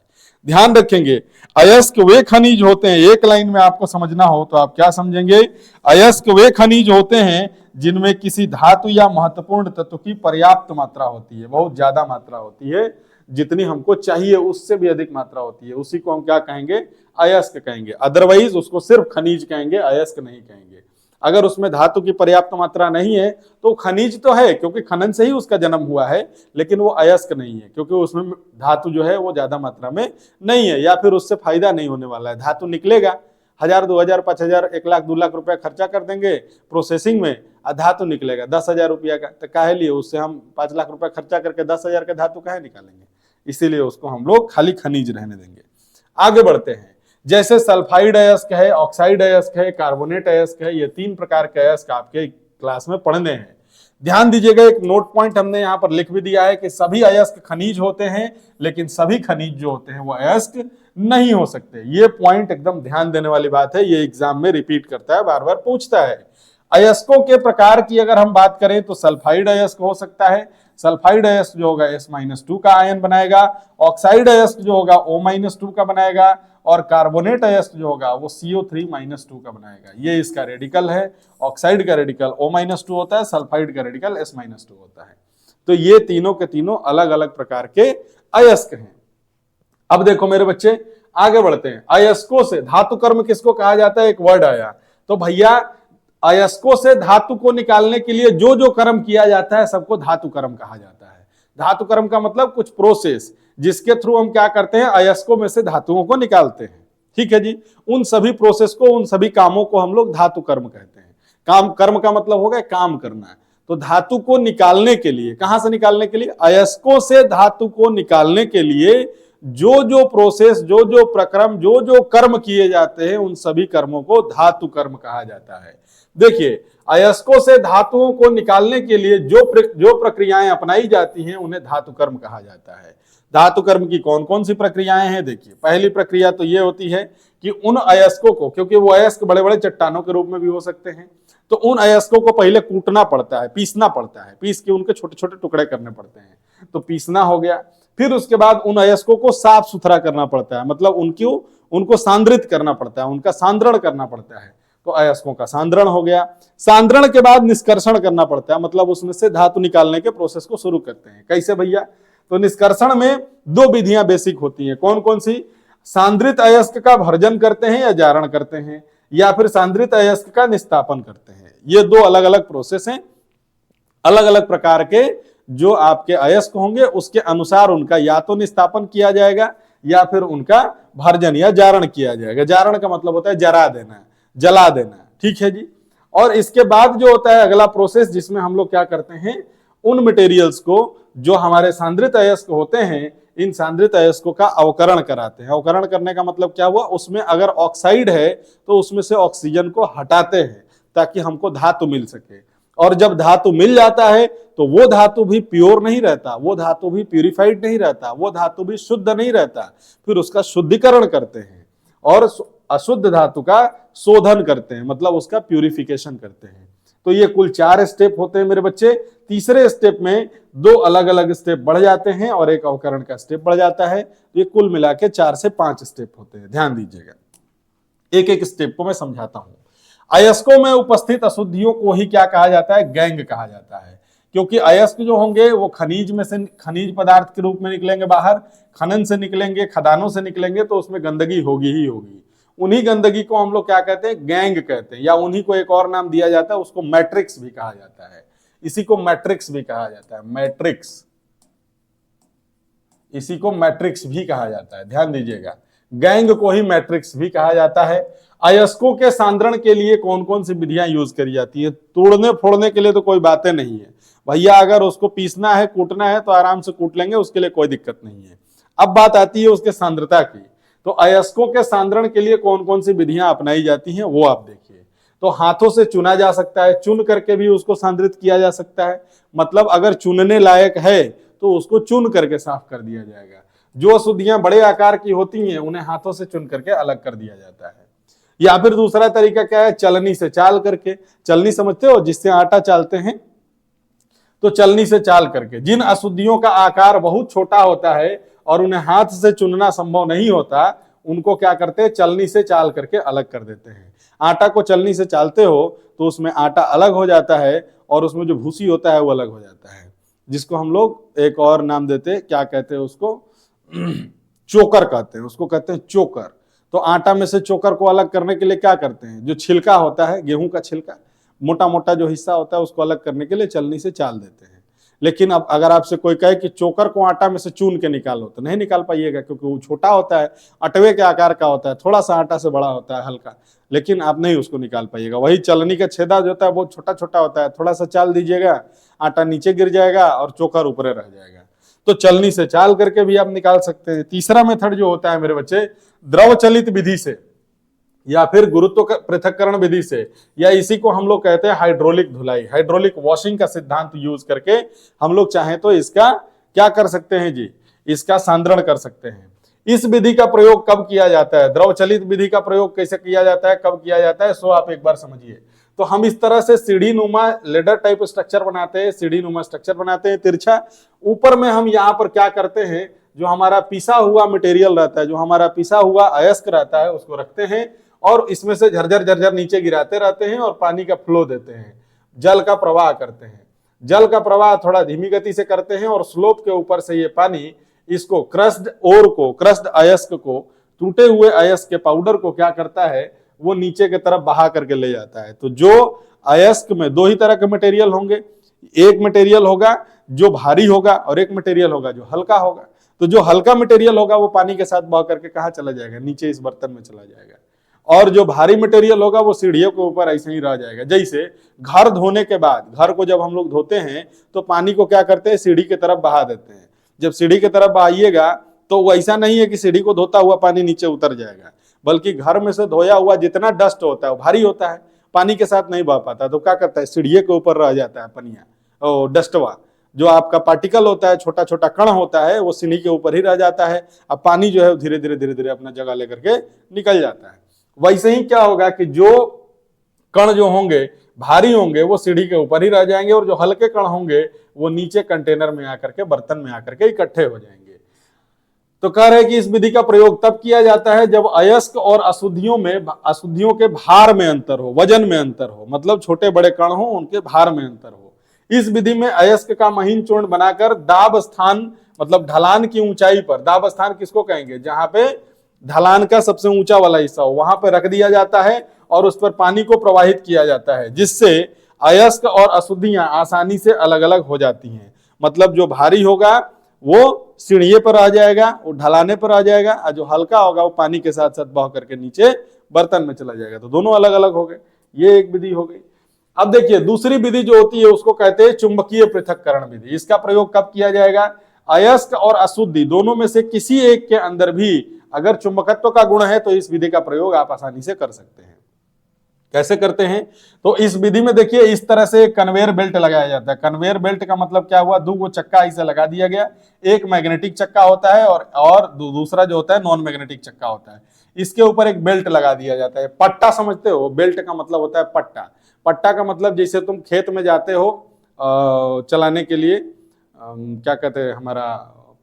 ध्यान रखेंगे, अयस्क वे खनिज होते हैं, एक लाइन में आपको समझना हो तो आप क्या समझेंगे, अयस्क वे खनिज होते हैं जिनमें किसी धातु या महत्वपूर्ण तत्व की पर्याप्त मात्रा होती है, बहुत ज्यादा मात्रा होती है, जितनी हमको चाहिए उससे भी अधिक मात्रा होती है, उसी को हम क्या कहेंगे, अयस्क कहेंगे। अदरवाइज उसको सिर्फ खनिज कहेंगे, अयस्क नहीं कहेंगे। अगर उसमें धातु की पर्याप्त मात्रा नहीं है तो खनिज तो है, क्योंकि खनन से ही उसका जन्म हुआ है, लेकिन वो अयस्क नहीं है, क्योंकि उसमें धातु जो है वो ज्यादा मात्रा में नहीं है, या फिर उससे फायदा नहीं होने वाला है। धातु निकलेगा, 1000, 2000, 5000, 1 लाख, 2 लाख रुपया खर्चा कर देंगे प्रोसेसिंग में, धातु निकलेगा 10,000 रुपया का, तो काहे लिए उससे हम 5 लाख रुपया खर्चा करके 10,000 का धातु काहे निकालेंगे? इसीलिए उसको हम लोग खाली खनिज रहने देंगे। आगे बढ़ते हैं। जैसे सल्फाइड अयस्क है, ऑक्साइड अयस्क है, कार्बोनेट अयस्क है, ये 3 प्रकार के अयस्क आपके क्लास में पढ़ने हैं। ध्यान दीजिएगा, एक नोट पॉइंट हमने यहाँ पर लिख भी दिया है कि सभी अयस्क खनिज होते हैं, लेकिन सभी खनिज जो होते हैं वो अयस्क नहीं हो सकते। ये पॉइंट एकदम ध्यान देने वाली बात है, ये एग्जाम में रिपीट करता है, बार बार पूछता है। अयस्कों के प्रकार की अगर हम बात करें तो सल्फाइड अयस्क हो सकता है, सल्फाइड अयस्क जो होगा S-2 का आयन बनाएगा, ऑक्साइड अयस्क जो होगा O-2 का बनाएगा, और कार्बोनेट अयस्क जो होगा वो CO3-2 का बनाएगा। ये इसका रेडिकल है, ऑक्साइड का रेडिकल O-2 होता है, सल्फाइड का रेडिकल S-2 होता है। तो ये तीनों के तीनों अलग अलग प्रकार के अयस्क हैं। अब देखो मेरे बच्चे, आगे बढ़ते हैं। अयस्कों से धातु कर्म किसको कहा जाता है? एक वर्ड आया, तो भैया अयस्कों से धातु को निकालने के लिए जो जो कर्म किया जाता है सबको धातु कर्म कहा जाता है। धातु कर्म का मतलब कुछ प्रोसेस जिसके थ्रू हम क्या करते हैं, अयस्कों में से धातुओं को निकालते हैं। ठीक है जी, उन सभी प्रोसेस को, उन सभी कामों को हम लोग धातु कर्म कहते हैं। काम, कर्म का मतलब हो गया काम करना। तो धातु को निकालने के लिए, कहां से निकालने के लिए? अयस्कों से धातु को निकालने के लिए जो जो प्रोसेस, जो जो प्रक्रम, जो जो कर्म किए जाते हैं, उन सभी कर्मों को धातु कर्म कहा जाता है। देखिए, अयस्कों से धातुओं को निकालने के लिए जो प्रक्रियाएं अपनाई जाती हैं उन्हें धातु कर्म कहा जाता है। धातु कर्म की कौन कौन सी प्रक्रियाएं हैं? देखिए, पहली प्रक्रिया तो ये होती है कि उन अयस्कों को, क्योंकि वो अयस्क बड़े बड़े चट्टानों के रूप में भी हो सकते हैं, तो उन अयस्कों को पहले कूटना पड़ता है, पीसना पड़ता है, पीस के उनके छोटे छोटे टुकड़े करने पड़ते हैं। तो पीसना हो गया। फिर उसके बाद उन अयस्कों को साफ सुथरा करना पड़ता है, मतलब उनको सांद्रित करना पड़ता है, उनका सांद्रण करना पड़ता है। तो अयस्कों का सांद्रण हो गया। सांद्रण के बाद निष्कर्षण करना पड़ता है, मतलब उसमें से धातु निकालने के प्रोसेस को शुरू करते हैं। कैसे भैया? तो निष्कर्षण में 2 विधियां बेसिक होती हैं। कौन कौन सी? सांद्रित अयस्क का भर्जन करते हैं या जारण करते हैं, या फिर सांद्रित अयस्क का निस्तापन करते हैं। ये 2 अलग अलग प्रोसेस हैं। अलग अलग प्रकार के जो आपके अयस्क होंगे उसके अनुसार उनका या तो निस्तापन किया जाएगा या फिर उनका भर्जन या जारण किया जाएगा। जारण का मतलब होता है जरा देना, जला देना। ठीक है जी। और इसके बाद जो होता है अगला प्रोसेस, जिसमें हम लोग क्या करते हैं, उन मटेरियल्स को जो हमारे सांद्रित अयस्क होते हैं, इन सांद्रित अयस्कों का अवकरण कराते हैं। अवकरण करने का मतलब क्या हुआ? उसमें अगर ऑक्साइड है तो उसमें से ऑक्सीजन को हटाते हैं ताकि हमको धातु मिल सके। और जब धातु मिल जाता है तो वो धातु भी प्योर नहीं रहता, वो धातु भी प्यूरिफाइड नहीं रहता, वो धातु भी शुद्ध नहीं रहता। फिर उसका शुद्धिकरण करते हैं और अशुद्ध धातु का शोधन करते हैं, मतलब उसका प्यूरिफिकेशन करते हैं। तो ये कुल 4 स्टेप होते हैं मेरे बच्चे। तीसरे स्टेप में 2 अलग अलग स्टेप बढ़ जाते हैं और एक अवकरण का स्टेप बढ़ जाता है। ये कुल मिला के 4 से 5 स्टेप होते हैं। ध्यान दीजिएगा, एक एक स्टेप को मैं समझाता हूं। अयस्कों में उपस्थित अशुद्धियों को ही क्या कहा जाता है? गैंग कहा जाता है। क्योंकि अयस्क जो होंगे वो खनिज में से, खनिज पदार्थ के रूप में निकलेंगे बाहर, खनन से निकलेंगे, खदानों से निकलेंगे, तो उसमें गंदगी होगी ही होगी। उन्हीं गंदगी को हम लोग क्या कहते हैं? गैंग कहते हैं, या उन्हीं को एक और नाम दिया जाता है, उसको मैट्रिक्स भी कहा जाता है। इसी को मैट्रिक्स भी कहा जाता है, मैट्रिक्स, इसी को मैट्रिक्स भी कहा जाता है। ध्यान दीजिएगा, गैंग को ही मैट्रिक्स भी कहा जाता है। अयस्कों के सांद्रण के लिए कौन कौन सी विधियां यूज करी जाती है? तोड़ने फोड़ने के लिए तो कोई बातें नहीं है भैया, अगर उसको पीसना है, कूटना है तो आराम से कूट लेंगे, उसके लिए कोई दिक्कत नहीं है। अब बात आती है उसके सांद्रता की। तो अयस्कों के सांद्रण के लिए कौन कौन सी विधियां अपनाई जाती हैं वो आप देखिए। तो हाथों से चुना जा सकता है, चुन करके भी उसको सांद्रित किया जा सकता है, मतलब अगर चुनने लायक है तो उसको चुन करके साफ कर दिया जाएगा। जो अशुद्धियां बड़े आकार की होती हैं उन्हें हाथों से चुन करके अलग कर दिया जाता है। या फिर दूसरा तरीका क्या है? चलनी से चाल करके। चलनी समझते हो, जिससे आटा चालते हैं, तो चलनी से चाल करके। जिन अशुद्धियों का आकार बहुत छोटा होता है और उन्हें हाथ से चुनना संभव नहीं होता, उनको क्या करते हैं? चलनी से चाल करके अलग कर देते हैं। आटा को चलनी से चालते हो तो उसमें आटा अलग हो जाता है और उसमें जो भूसी होता है वो अलग हो जाता है, जिसको हम लोग एक और नाम देते हैं, क्या कहते हैं उसको? चोकर कहते हैं, उसको कहते हैं चोकर। तो आटा में से चोकर को अलग करने के लिए क्या करते हैं? जो छिलका होता है, गेहूं का छिलका, मोटा मोटा जो हिस्सा होता है उसको अलग करने के लिए छलनी से चाल देते हैं। लेकिन अब अगर आपसे कोई कहे कि चोकर को आटा में से चून के निकालो तो नहीं निकाल पाइएगा, क्योंकि वो छोटा होता है, अटवे के आकार का होता है, थोड़ा सा आटा से बड़ा होता है हल्का, लेकिन आप नहीं उसको निकाल पाइएगा। वही चलनी का छेदा जो होता है वो छोटा छोटा होता है, थोड़ा सा चाल दीजिएगा, आटा नीचे गिर जाएगा और चोकर ऊपर रह जाएगा। तो चलनी से चाल करके भी आप निकाल सकते हैं। तीसरा मेथड जो होता है मेरे बच्चे, द्रव चलित विधि से या फिर गुरुत्व पृथक्करण विधि से, या इसी को हम लोग कहते हैं हाइड्रोलिक धुलाई, हाइड्रोलिक वॉशिंग का सिद्धांत यूज करके हम लोग चाहें तो इसका क्या कर सकते हैं जी, इसका सांद्रण कर सकते हैं। इस विधि का प्रयोग कब किया जाता है, द्रव चलित विधि का प्रयोग कैसे किया जाता है, कब किया जाता है, सो आप एक बार समझिए। तो हम इस तरह से सीढ़ी नुमा लेडर टाइप स्ट्रक्चर बनाते हैं, सीढ़ी नुमा स्ट्रक्चर बनाते हैं तिरछा। ऊपर में हम यहाँ पर क्या करते हैं, जो हमारा पिसा हुआ मटेरियल रहता है, जो हमारा पिसा हुआ अयस्क रहता है उसको रखते हैं और इसमें से झरझर झरझर नीचे गिराते रहते हैं और पानी का फ्लो देते हैं, जल का प्रवाह करते हैं। जल का प्रवाह थोड़ा धीमी गति से करते हैं और स्लोप के ऊपर से ये पानी इसको क्रस्ड ओर को, क्रस्ड अयस्क को, टूटे हुए अयस्क के पाउडर को क्या करता है, वो नीचे की तरफ बहा करके ले जाता है। तो जो अयस्क में दो ही तरह के मटेरियल होंगे, एक मटेरियल होगा जो भारी होगा और एक मटेरियल होगा जो हल्का होगा। तो जो हल्का मटेरियल होगा वो पानी के साथ बह करके कहाँ चला जाएगा, नीचे इस बर्तन में चला जाएगा, और जो भारी मटेरियल होगा वो सीढ़ियों के ऊपर ऐसे ही रह जाएगा। जैसे घर धोने के बाद, घर को जब हम लोग धोते हैं तो पानी को क्या करते हैं, सीढ़ी की तरफ बहा देते हैं। जब सीढ़ी की तरफ बहाइएगा तो वो ऐसा नहीं है कि सीढ़ी को धोता हुआ पानी नीचे उतर जाएगा, बल्कि घर में से धोया हुआ जितना डस्ट होता है वो भारी होता है, पानी के साथ नहीं बह पाता, तो क्या करता है, सीढ़ियों के ऊपर रह जाता है पनिया और डस्टवा, जो आपका पार्टिकल होता है, छोटा छोटा कण होता है, वो सीढ़ी के ऊपर ही रह जाता है। अब पानी जो है धीरे धीरे धीरे धीरे अपना जगह लेकर के निकल जाता है। वैसे ही क्या होगा कि जो कण जो होंगे भारी होंगे वो सीढ़ी के ऊपर ही रह जाएंगे और जो हल्के कण होंगे वो नीचे कंटेनर में आकर के, बर्तन में आकर के इकट्ठे हो जाएंगे। तो कह रहे हैं कि इस विधि का प्रयोग तब किया जाता है जब अयस्क और अशुद्धियों के भार में अंतर हो, वजन में अंतर हो, मतलब छोटे बड़े कण हो उनके भार में अंतर हो। इस विधि में अयस्क का महीन चूर्ण बनाकर दाब स्थान, मतलब ढलान की ऊंचाई पर, दाब स्थान किसको कहेंगे, जहां पे ढलान का सबसे ऊंचा वाला हिस्सा हो, वहां पर रख दिया जाता है और उस पर पानी को प्रवाहित किया जाता है, जिससे अयस्क और अशुद्धियां आसानी से अलग अलग हो जाती हैं। मतलब जो भारी होगा वो सीढ़िए पर आ जाएगा, वो ढलाने पर आ जाएगा, और जो हल्का होगा वो पानी के साथ साथ बह करके नीचे बर्तन में चला जाएगा। तो दोनों अलग अलग हो गए, ये एक विधि हो गई। अब देखिए दूसरी विधि जो होती है उसको कहते हैं चुंबकीय पृथक्करण विधि। इसका प्रयोग कब किया जाएगा, अयस्क और अशुद्धि दोनों में से किसी एक के अंदर भी अगर चुंबकत्व का गुण है तो इस विधि का प्रयोग आप आसानी से कर सकते हैं। कैसे करते हैं, तो इस विधि में देखिए इस तरह से कन्वेयर बेल्ट लगाया जाता है। कन्वेयर बेल्ट का मतलब क्या हुआ, दो चक्का इसे लगा दिया गया, एक मैग्नेटिक चक्का होता है और दूसरा जो होता है नॉन मैग्नेटिक चक्का होता है। इसके ऊपर एक बेल्ट लगा दिया जाता है। पट्टा समझते हो, बेल्ट का मतलब होता है पट्टा। पट्टा का मतलब जैसे तुम खेत में जाते हो चलाने के लिए, क्या कहते हैं, हमारा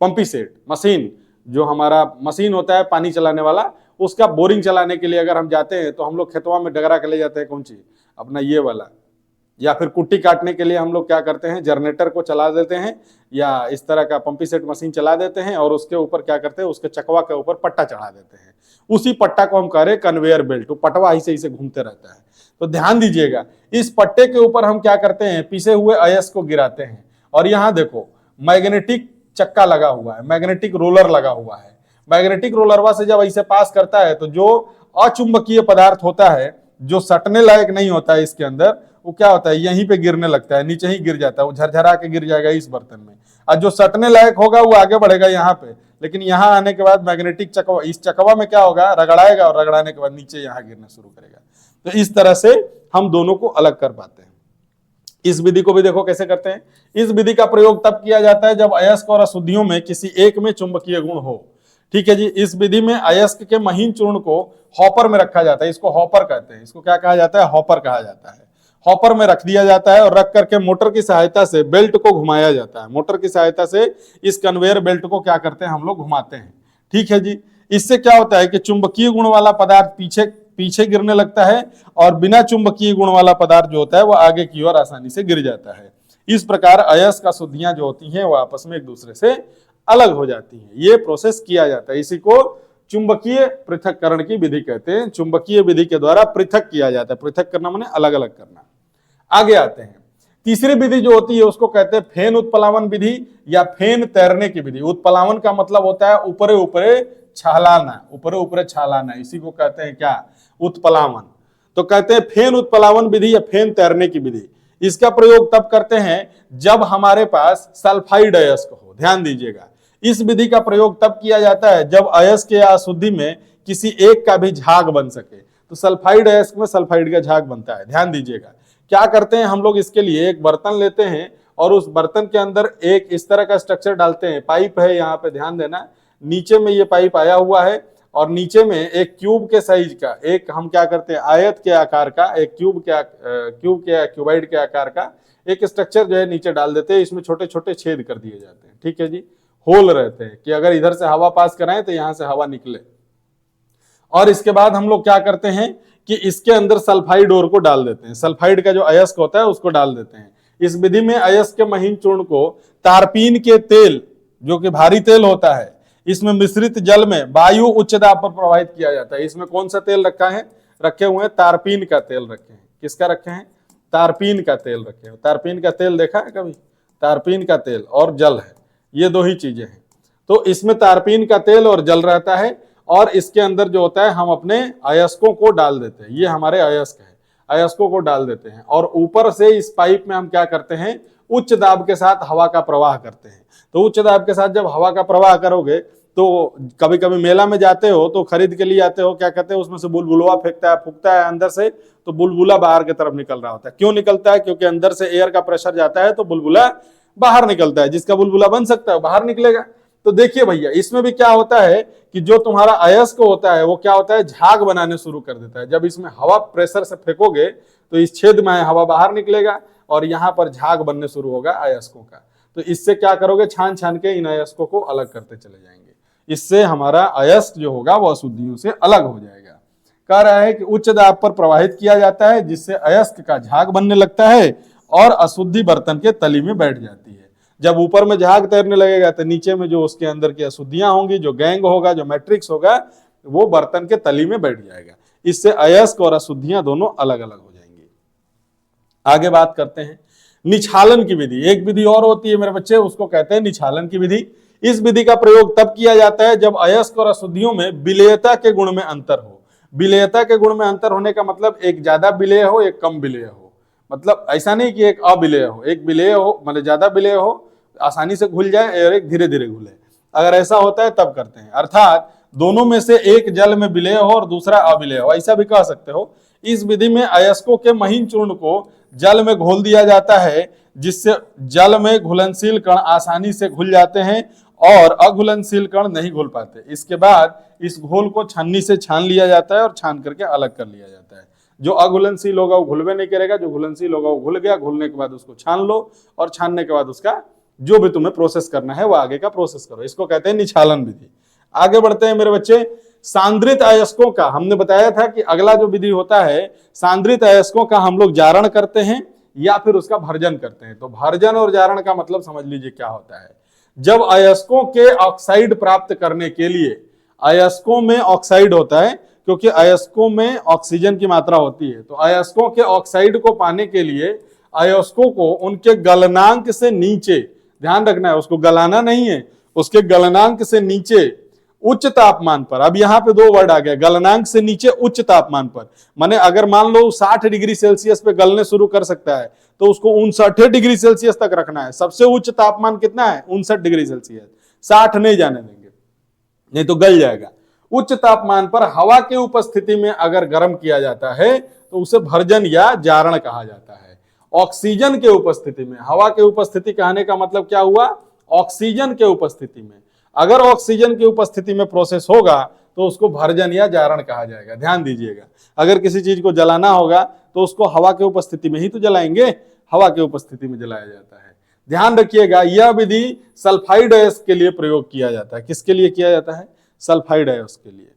पंपी सेट मशीन, जो हमारा मशीन होता है पानी चलाने वाला, उसका बोरिंग चलाने के लिए अगर हम जाते हैं तो हम लोग खेतवा में डगरा के ले जाते हैं, कौन सी, अपना ये वाला, या फिर कुट्टी काटने के लिए हम लोग क्या करते हैं, जनरेटर को चला देते हैं या इस तरह का पंपी सेट मशीन चला देते हैं और उसके ऊपर क्या करते हैं, उसके चकवा के ऊपर पट्टा चढ़ा देते हैं। उसी पट्टा को हम कह रहे हैं कन्वेयर बेल्ट। तो पटवा ऐसे घूमते रहता है। तो ध्यान दीजिएगा, इस पट्टे के ऊपर हम क्या करते हैं, पिसे हुए अयस्क को गिराते हैं और यहाँ देखो मैग्नेटिक चक्का लगा हुआ है, मैग्नेटिक रोलर लगा हुआ है। मैग्नेटिक रोलरवा से जब ऐसे पास करता है तो जो अचुंबकीय पदार्थ होता है, जो सटने लायक नहीं होता है इसके अंदर, वो क्या होता है, यहीं पे गिरने लगता है, नीचे ही गिर जाता है, वो झरझरा के गिर जाएगा इस बर्तन में। और जो सटने लायक होगा वो आगे बढ़ेगा यहाँ पे, लेकिन यहाँ आने के बाद मैग्नेटिक चकवा, इस चकवा में क्या होगा, रगड़ाएगा और रगड़ाने के बाद नीचे यहाँ गिरना शुरू करेगा। तो इस तरह से हम दोनों को अलग कर पाते हैं। इस विधि को भी देखो कैसे करते हैं। इस विधि का प्रयोग तब किया जाता है जब अयस्क और अशुद्धियों में किसी एक में चुंबकीय गुण हो। ठीक है जी। इस विधि में अयस्क के महीन चूर्ण को हॉपर में रखा जाता है, इसको हॉपर कहते हैं। इसको क्या कहा जाता है, हॉपर कहा जाता है। हॉपर में रख दिया जाता है और रख करके मोटर की सहायता से बेल्ट को घुमाया जाता है। मोटर की सहायता से इस कन्वेयर बेल्ट को क्या करते हैं, हम लोग घुमाते हैं। ठीक है जी। इससे क्या होता है कि चुंबकीय गुण वाला पदार्थ पीछे गिरने लगता है और बिना चुंबकीय गुण वाला पदार्थ जो होता है वो आगे की ओर आसानी से गिर जाता है। इस प्रकार अयस्क अशुद्धियां जो होती हैं वो आपस में एक दूसरे से अलग हो जाती हैं। ये प्रोसेस किया जाता है, इसी को चुंबकीय पृथक्करण की विधि कहते हैं। चुंबकीय विधि के द्वारा पृथक किया जाता है। पृथक करना माने अलग अलग करना। आगे आते हैं, तीसरी विधि जो होती है उसको कहते हैं फेन उत्प्लावन विधि या फेन तैरने की विधि। उत्प्लावन का मतलब होता है ऊपरे ऊपरे छलाना, ऊपरे ऊपरे छलाना, इसी को कहते हैं क्या, उत्प्लावन। तो कहते हैं फेन उत्प्लावन विधि या फेन तैरने की विधि। इसका प्रयोग तब करते हैं जब हमारे पास सल्फाइड अयस्क हो। ध्यान दीजिएगा, इस विधि का प्रयोग तब किया जाता है जब अयस्क या अशुद्धि में किसी एक का भी झाग बन सके। तो सल्फाइड अयस्क में सल्फाइड का झाग बनता है। ध्यान दीजिएगा, क्या करते हैं हम लोग, इसके लिए एक बर्तन लेते हैं और उस बर्तन के अंदर एक इस तरह का स्ट्रक्चर डालते हैं, पाइप है यहाँ पे, ध्यान देना, नीचे में ये पाइप आया हुआ है और नीचे में एक क्यूब के साइज का, एक हम क्या करते हैं आयत के आकार का, एक क्यूबाइड के आकार का एक स्ट्रक्चर जो है नीचे डाल देते हैं। इसमें छोटे छोटे छेद कर दिए जाते हैं, ठीक है जी, होल रहते हैं कि अगर इधर से हवा पास कराएं तो यहां से हवा निकले। और इसके बाद हम लोग क्या करते हैं कि इसके अंदर सल्फाइड ओर को डाल देते हैं, सल्फाइड का जो अयस्क होता है उसको डाल देते हैं। इस विधि में अयस्क के महीन चूर्ण को तारपीन के तेल, जो कि भारी तेल होता है, इसमें मिश्रित जल में वायु उच्च दाब पर प्रवाहित किया जाता है। इसमें कौन सा तेल रखा है, रखे हुए हैं तारपीन का तेल रखे हैं। किसका रखे हैं, तारपीन का तेल रखे हैं। तारपीन का तेल देखा है कभी, तारपीन का तेल और जल है, ये दो ही चीजें हैं। तो इसमें तारपीन का तेल और जल रहता है और इसके अंदर जो होता है हम अपने अयस्कों को डाल देते हैं, ये हमारे अयस्क है, अयस्कों को डाल देते हैं और ऊपर से इस पाइप में हम क्या करते हैं, उच्च दाब के साथ हवा का प्रवाह करते हैं। तो उच्च दाब के साथ जब हवा का प्रवाह करोगे तो कभी कभी मेला में जाते हो तो खरीद के लिए आते हो, क्या कहते हैं उसमें से बुलबुला फेंकता है, फूकता है अंदर से, तो बुलबुला बाहर की तरफ निकल रहा होता है। क्यों निकलता है, क्योंकि अंदर से एयर का प्रेशर जाता है तो बुलबुला बाहर निकलता है। जिसका बुलबुला बन सकता है बाहर निकलेगा। तो देखिए भैया, इसमें भी क्या होता है कि जो तुम्हारा अयस्क होता है वो क्या होता है, झाग बनाने शुरू कर देता है। जब इसमें हवा प्रेशर से फेंकोगे तो इस छेद में हवा बाहर निकलेगा और यहां पर झाग बनने शुरू होगा अयस्कों का। तो इससे क्या करोगे, छान छान के इन अयस्कों को अलग करते चले जाएंगे। इससे हमारा अयस्क जो होगा वो अशुद्धियों से अलग हो जाएगा। कह रहा है कि उच्च दाब पर प्रवाहित किया जाता है जिससे अयस्क का झाग बनने लगता है और अशुद्धि बर्तन के तली में बैठ जाती है। जब ऊपर में झाग तैरने लगेगा तो नीचे में जो उसके अंदर की अशुद्धियां होंगी, जो गैंग होगा, जो मैट्रिक्स होगा, वो बर्तन के तली में बैठ जाएगा। इससे अयस्क और अशुद्धियां दोनों अलग अलग हो जाएंगी। आगे बात करते हैं निछालन की विधि। एक विधि और होती है मेरे बच्चे, उसको कहते हैं निछालन की विधि। इस विधि का प्रयोग तब किया जाता है जब अयस्क और अशुद्धियों में विलेयता के गुण में अंतर हो। विलेयता के गुण में अंतर होने का मतलब एक ज्यादा विलेय हो, एक कम विलेय हो। मतलब ऐसा नहीं कि एक अविलेय हो, एक विलेय हो, मतलब ज्यादा विलेय हो, आसानी से घुल जाए, और एक धीरे धीरे घुले। अगर ऐसा होता है तब करते हैं, अर्थात दोनों में से एक जल में विलेय हो और दूसरा अविलेय हो, ऐसा भी कह सकते हो। इस विधि में अयस्कों के महीन चूर्ण को जल में घोल दिया जाता है जिससे जल में घुलनशील कण आसानी से घुल जाते हैं और अघुलनशील कण नहीं घुल पाते। इसके बाद इस घोल को छन्नी से छान लिया जाता है और छान करके अलग कर लिया जाता है। जो अघुलनशील होगा वो घुलवे नहीं करेगा, जो घुलनशील होगा वो घुल गया। घुलने के बाद उसको छान लो और छानने के बाद उसका जो भी तुम्हें प्रोसेस करना है वो आगे का प्रोसेस करो। इसको कहते हैं निछालन विधि। आगे बढ़ते हैं मेरे बच्चे, सांद्रित अयस्कों का हमने बताया था कि अगला जो विधि होता है, सांद्रित अयस्कों का हम लोग जारण करते हैं या फिर उसका भर्जन करते हैं। तो भर्जन और जारण का मतलब समझ लीजिए क्या होता है। जब अयस्कों के ऑक्साइड प्राप्त करने के लिए, अयस्कों में ऑक्साइड होता है क्योंकि अयस्कों में ऑक्सीजन की मात्रा होती है, तो अयस्कों के ऑक्साइड को पाने के लिए अयस्कों को उनके गलनांक से नीचे, ध्यान रखना है उसको गलाना नहीं है, उसके गलनांक से नीचे उच्च तापमान पर। अब यहां पे दो वर्ड आ गया, गलनांक से नीचे उच्च तापमान पर। माने अगर मान लो 60 डिग्री सेल्सियस पे गलने शुरू कर सकता है तो उसको 59 डिग्री सेल्सियस तक रखना है। सबसे उच्च तापमान कितना है, 59 डिग्री सेल्सियस, 60 नहीं जाने देंगे, नहीं तो गल जाएगा। उच्च तापमान पर हवा की उपस्थिति में अगर गर्म किया जाता है तो उसे भर्जन या जारण कहा जाता है। ऑक्सीजन के उपस्थिति में, हवा के उपस्थिति कहने का मतलब क्या हुआ, ऑक्सीजन के उपस्थिति में। अगर ऑक्सीजन की उपस्थिति में प्रोसेस होगा तो उसको भर्जन या जारण कहा जाएगा। ध्यान दीजिएगा, अगर किसी चीज को जलाना होगा तो उसको हवा के उपस्थिति में ही तो जलाएंगे, हवा के उपस्थिति में जलाया जाता है। ध्यान रखिएगा, यह विधि सल्फाइड अयस्क के लिए प्रयोग किया जाता है। किसके लिए किया जाता है, सल्फाइड अयस्क के लिए।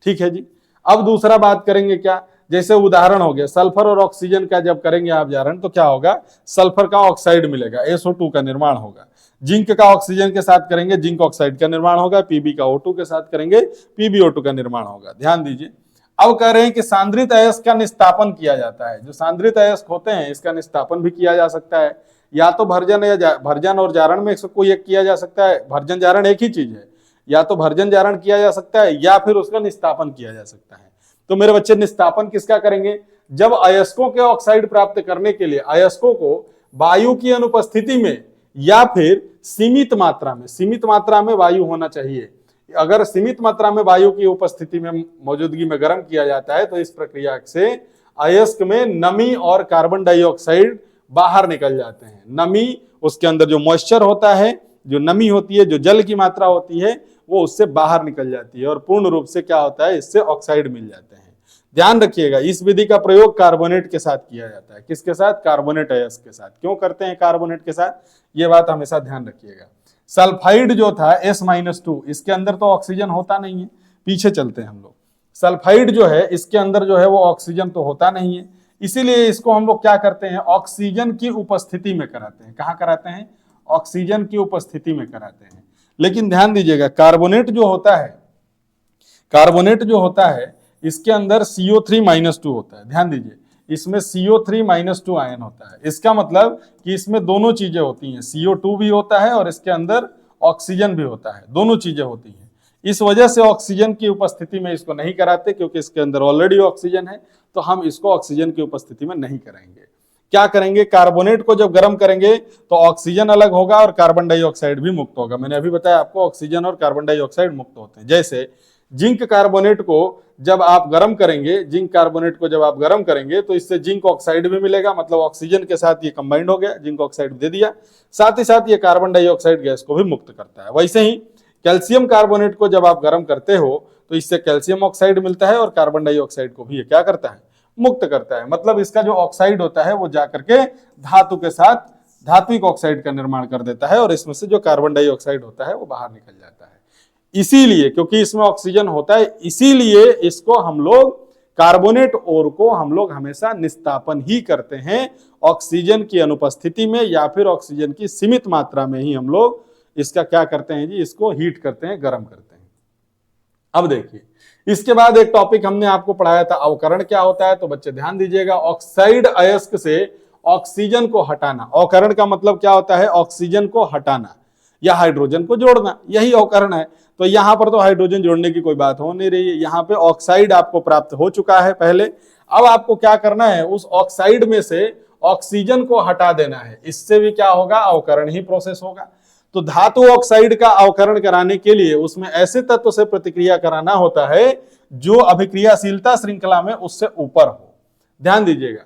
ठीक है जी। अब दूसरा बात करेंगे क्या, जैसे उदाहरण हो गया सल्फर और ऑक्सीजन का जब करेंगे आप जारण तो क्या होगा, सल्फर का ऑक्साइड मिलेगा, SO2 का निर्माण होगा। जिंक का ऑक्सीजन के साथ करेंगे, जिंक ऑक्साइड का निर्माण होगा। पीबी का O2 के साथ करेंगे, PbO2 का निर्माण होगा। ध्यान दीजिए। अब कह रहे हैं कि सांद्रित अयस्क का निस्तापन किया जाता है। जो सांद्रित अयस्क होते हैं इसका निस्तापन भी किया जा सकता है, या तो भर्जन या भर्जन और जारण में से कोई एक किया जा सकता है। भर्जन जारण एक ही चीज है, या तो भर्जन जारण किया जा सकता है या फिर उसका निस्तापन किया जा सकता है। तो मेरे बच्चे निस्तापन किसका करेंगे? जब अयस्कों के ऑक्साइड प्राप्त करने के लिए अयस्कों को वायु की अनुपस्थिति में या फिर सीमित मात्रा में वायु होना चाहिए। अगर सीमित मात्रा में वायु की उपस्थिति में मौजूदगी में गर्म किया जाता है तो इस प्रक्रिया से अयस्क में नमी और कार्बन डाइऑक्साइड बाहर निकल जाते हैं। नमी, उसके अंदर जो मॉइस्चर होता है, जो नमी होती है, जो जल की मात्रा होती है, वो उससे बाहर निकल जाती है और पूर्ण रूप से क्या होता है, इससे ऑक्साइड मिल जाते हैं। ध्यान रखिएगा, इस विधि का प्रयोग कार्बोनेट के साथ किया जाता है। किसके साथ? कार्बोनेट अयस्क के साथ। क्यों करते हैं कार्बोनेट के साथ? ये बात हमेशा ध्यान रखिएगा। सल्फाइड जो था S-2, इसके अंदर तो ऑक्सीजन होता नहीं है। पीछे चलते हैं हम लोग। सल्फाइड जो है इसके अंदर जो है वो ऑक्सीजन तो होता नहीं है, इसीलिए इसको हम लोग क्या करते हैं, ऑक्सीजन की उपस्थिति में कराते हैं। कहां कराते हैं? ऑक्सीजन की उपस्थिति में कराते हैं। लेकिन ध्यान दीजिएगा, कार्बोनेट जो होता है इसके अंदर CO3-2 होता है। ध्यान दीजिए, इसमें CO3-2 आयन होता है। इसका मतलब कि इसमें दोनों चीजें होती हैं, CO2 भी होता है और इसके अंदर ऑक्सीजन भी होता है, दोनों चीजें होती हैं। इस वजह से ऑक्सीजन की उपस्थिति में इसको नहीं कराते, क्योंकि इसके अंदर ऑलरेडी ऑक्सीजन है, तो हम इसको ऑक्सीजन की उपस्थिति में नहीं कराएंगे। क्या करेंगे? कार्बोनेट को जब गर्म करेंगे तो ऑक्सीजन अलग होगा और कार्बन डाइऑक्साइड भी मुक्त होगा। मैंने अभी बताया आपको, ऑक्सीजन और कार्बन डाइऑक्साइड मुक्त होते हैं। जैसे जिंक कार्बोनेट को जब आप गर्म करेंगे तो इससे जिंक ऑक्साइड भी मिलेगा, मतलब ऑक्सीजन के साथ ये कंबाइंड हो गया, जिंक ऑक्साइड दे दिया, साथ ही साथ ये कार्बन डाइऑक्साइड गैस को भी मुक्त करता है। वैसे ही कैल्शियम कार्बोनेट को जब आप गर्म करते हो तो इससे कैल्शियम ऑक्साइड मिलता है और कार्बन डाइऑक्साइड को भी ये क्या करता है? मुक्त करता है। मतलब इसका जो ऑक्साइड होता है वो जाकर के धातु के साथ धात्विक ऑक्साइड का निर्माण कर देता है और इसमें से जो कार्बन डाइऑक्साइड होता है वो बाहर निकल जाता है। इसीलिए, क्योंकि इसमें ऑक्सीजन होता है, इसीलिए इसको हम लोग कार्बोनेट ओर को हम लोग हमेशा निस्तापन ही करते हैं। ऑक्सीजन की अनुपस्थिति में या फिर ऑक्सीजन की सीमित मात्रा में ही हम लोग इसका क्या करते हैं जी, इसको हीट करते हैं, गर्म करते हैं। अब देखिए, इसके बाद एक टॉपिक हमने आपको पढ़ाया था, अवकरण क्या होता है। तो बच्चे ध्यान दीजिएगा, ऑक्साइड अयस्क से ऑक्सीजन को हटाना। अवकरण का मतलब क्या होता है? ऑक्सीजन को हटाना या हाइड्रोजन को जोड़ना, यही अवकरण है। तो यहां पर तो हाइड्रोजन जोड़ने की कोई बात हो नहीं रही है, यहां पे ऑक्साइड आपको प्राप्त हो चुका है पहले। अब आपको क्या करना है, उस ऑक्साइड में से ऑक्सीजन को हटा देना है। इससे भी क्या होगा? अवकरण ही प्रोसेस होगा। तो धातु ऑक्साइड का अवकरण कराने के लिए उसमें ऐसे तत्व से प्रतिक्रिया कराना होता है जो अभिक्रियाशीलता श्रृंखला में उससे ऊपर हो। ध्यान दीजिएगा,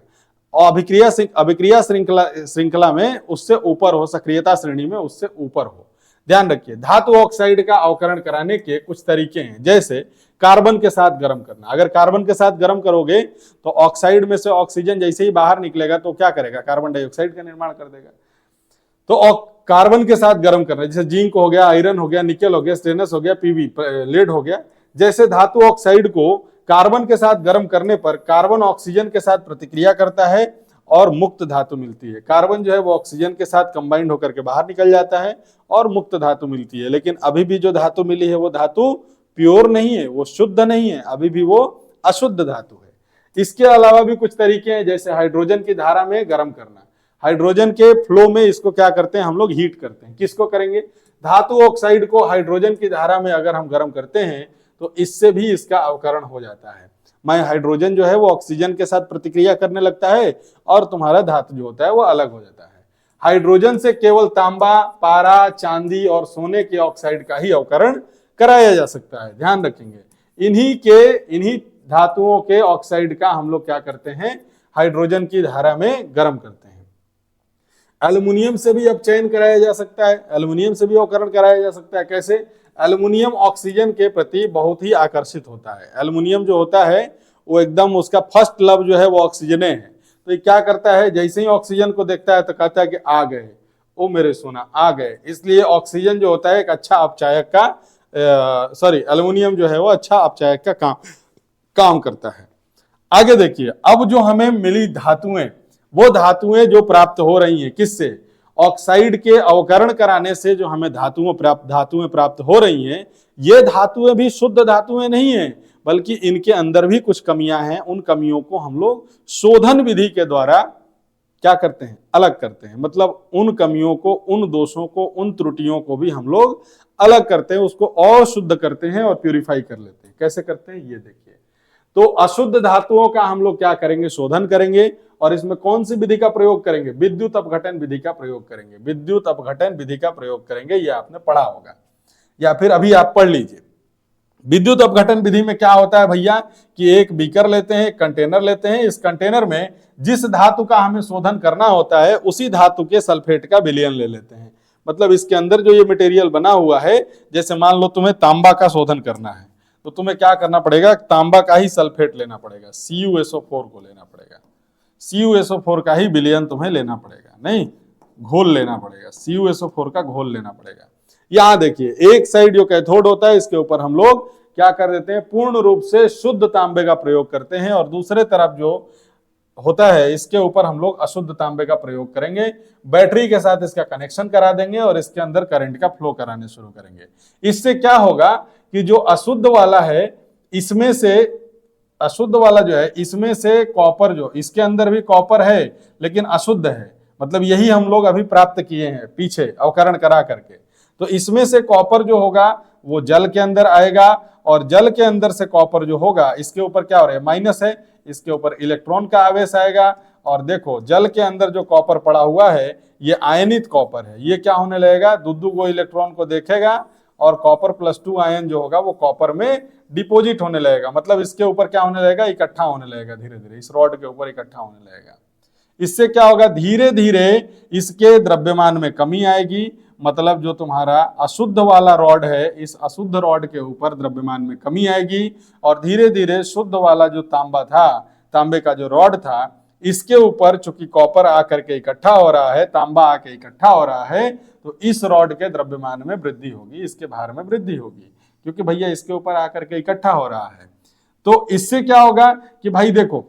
अभिक्रिया श्रृंखला में उससे ऊपर हो, सक्रियता श्रेणी में उससे ऊपर हो। ध्यान रखिए, धातु ऑक्साइड का अवकरण कराने के कुछ तरीके हैं। जैसे कार्बन के साथ गर्म करना। अगर कार्बन के साथ गर्म करोगे तो ऑक्साइड में से ऑक्सीजन जैसे ही बाहर निकलेगा तो क्या करेगा? कार्बन डाइऑक्साइड का निर्माण कर देगा। तो कार्बन के साथ गर्म करना, जैसे जिंक हो गया, आयरन हो गया, निकेल हो गया, स्टेनलेस हो गया, पीवी लेड हो गया, जैसे धातु ऑक्साइड को कार्बन के साथ गर्म करने पर कार्बन ऑक्सीजन के साथ प्रतिक्रिया करता है और मुक्त धातु मिलती है। कार्बन जो है वो ऑक्सीजन के साथ कंबाइंड होकर के बाहर निकल जाता है और मुक्त धातु मिलती है। लेकिन अभी भी जो धातु मिली है वो धातु प्योर नहीं है, वो शुद्ध नहीं है, अभी भी वो अशुद्ध धातु है। इसके अलावा भी कुछ तरीके हैं, जैसे हाइड्रोजन की धारा में गर्म करना। हाइड्रोजन के फ्लो में इसको क्या करते हैं? हम लोग हीट करते हैं। किसको करेंगे? धातु ऑक्साइड को हाइड्रोजन की धारा में अगर हम गर्म करते हैं तो इससे भी इसका अवकरण हो जाता है। हाइड्रोजन जो है वो ऑक्सीजन के साथ प्रतिक्रिया करने लगता है और तुम्हारा धातु जो होता है वो अलग हो जाता है। हाइड्रोजन से केवल तांबा, पारा, चांदी और सोने के ऑक्साइड का ही अवकरण कराया जा सकता है। ध्यान रखेंगे, इन्हीं धातुओं के ऑक्साइड का हम लोग क्या करते हैं? हाइड्रोजन की धारा में गर्म करते हैं। एल्युमिनियम से भी अपचयन कराया जा सकता है, एल्युमिनियम से भी अवकरण कराया जा सकता है। कैसे? एल्युमिनियम ऑक्सीजन के प्रति बहुत ही आकर्षित होता है। एल्युमिनियम जो होता है वो एकदम, उसका फर्स्ट लव जो है वो ऑक्सीजन है। तो ये क्या करता है? जैसे ही ऑक्सीजन को देखता है तो कहता है कि आ गए, ओ मेरे सोना आ गए। इसलिए ऑक्सीजन जो होता है एक अच्छा अपचायक का एल्युमिनियम जो है वो अच्छा अपचायक का काम करता है। आगे देखिए, अब जो हमें मिली धातुएं, वो धातुएं जो प्राप्त हो रही हैं किससे? ऑक्साइड के अवकरण कराने से जो हमें धातुएं प्राप्त हो रही हैं, ये धातुएं भी शुद्ध धातुएं नहीं है, बल्कि इनके अंदर भी कुछ कमियां हैं। उन कमियों को हम लोग शोधन विधि के द्वारा क्या करते हैं, अलग करते हैं। मतलब उन कमियों को, उन दोषों को, उन त्रुटियों को भी हम लोग अलग करते हैं, उसको और शुद्ध करते हैं और प्यूरिफाई कर लेते हैं। कैसे करते हैं ये देखिए। तो अशुद्ध धातुओं का हम लोग क्या करेंगे, शोधन करेंगे। और इसमें कौन सी विधि का प्रयोग करेंगे, विद्युत अपघटन विधि का प्रयोग करेंगे। विद्युत अपघटन विधि का प्रयोग करेंगे, ये आपने पढ़ा होगा या फिर अभी आप पढ़ लीजिए। विद्युत अपघटन विधि में क्या होता है भैया कि एक बीकर लेते हैं, एक कंटेनर लेते हैं। इस कंटेनर में जिस धातु का हमें शोधन करना होता है उसी धातु के सल्फेट का विलयन ले लेते हैं। मतलब इसके अंदर जो ये मटेरियल बना हुआ है, जैसे मान लो तुम्हें तांबा का शोधन करना है तो तुम्हें क्या करना पड़ेगा, तांबा का ही सल्फेट लेना पड़ेगा, CuSO4 को लेना पड़ेगा। CuSO4 का ही विलयन तुम्हें लेना पड़ेगा, नहीं घोल लेना पड़ेगा, CuSO4 का घोल लेना पड़ेगा। यहां देखिए एक साइड जो कैथोड होता है इसके ऊपर हम लोग क्या कर देते हैं, पूर्ण रूप से शुद्ध तांबे का प्रयोग करते हैं, और दूसरे तरफ जो होता है इसके ऊपर हम लोग अशुद्ध तांबे का प्रयोग करेंगे। बैटरी के साथ इसका कनेक्शन करा देंगे और इसके अंदर करंट का फ्लो कराने शुरू करेंगे। इससे क्या होगा कि जो अशुद्ध वाला है इसमें से, अशुद्ध वाला जो है इसमें से कॉपर, जो इसके अंदर भी कॉपर है लेकिन अशुद्ध है, मतलब यही हम लोग अभी प्राप्त किए हैं पीछे अवकरण करा करके। तो इसमें से कॉपर जो होगा वो जल के अंदर आएगा, और जल के अंदर से कॉपर जो होगा इसके ऊपर क्या हो रहा है, माइनस है, इसके ऊपर इलेक्ट्रॉन का आवेश आएगा। और देखो जल के अंदर जो कॉपर पड़ा हुआ है ये आयनित कॉपर है, ये क्या होने लगेगा, दो को इलेक्ट्रॉन को देखेगा और कॉपर +2 आयन जो होगा वो कॉपर में डिपोजिट होने लगेगा। मतलब इसके ऊपर क्या होने लगेगा, इकट्ठा होने लगेगा, धीरे धीरे इस रॉड के ऊपर इकट्ठा होने लगेगा। इससे क्या होगा, धीरे धीरे इसके द्रव्यमान में कमी आएगी। मतलब जो तुम्हारा अशुद्ध वाला रॉड है, इस अशुद्ध रॉड के ऊपर द्रव्यमान में कमी आएगी, और धीरे धीरे शुद्ध वाला जो तांबा था, तांबे का जो रॉड था, इसके ऊपर चूंकि कॉपर आकर के इकट्ठा हो रहा है, तांबा आके इकट्ठा हो रहा है, तो इस रॉड के द्रव्यमान में वृद्धि होगी, इसके भार में वृद्धि होगी, क्योंकि भैया इसके ऊपर आकर के इकट्ठा हो रहा है। तो इससे क्या होगा कि भाई देखो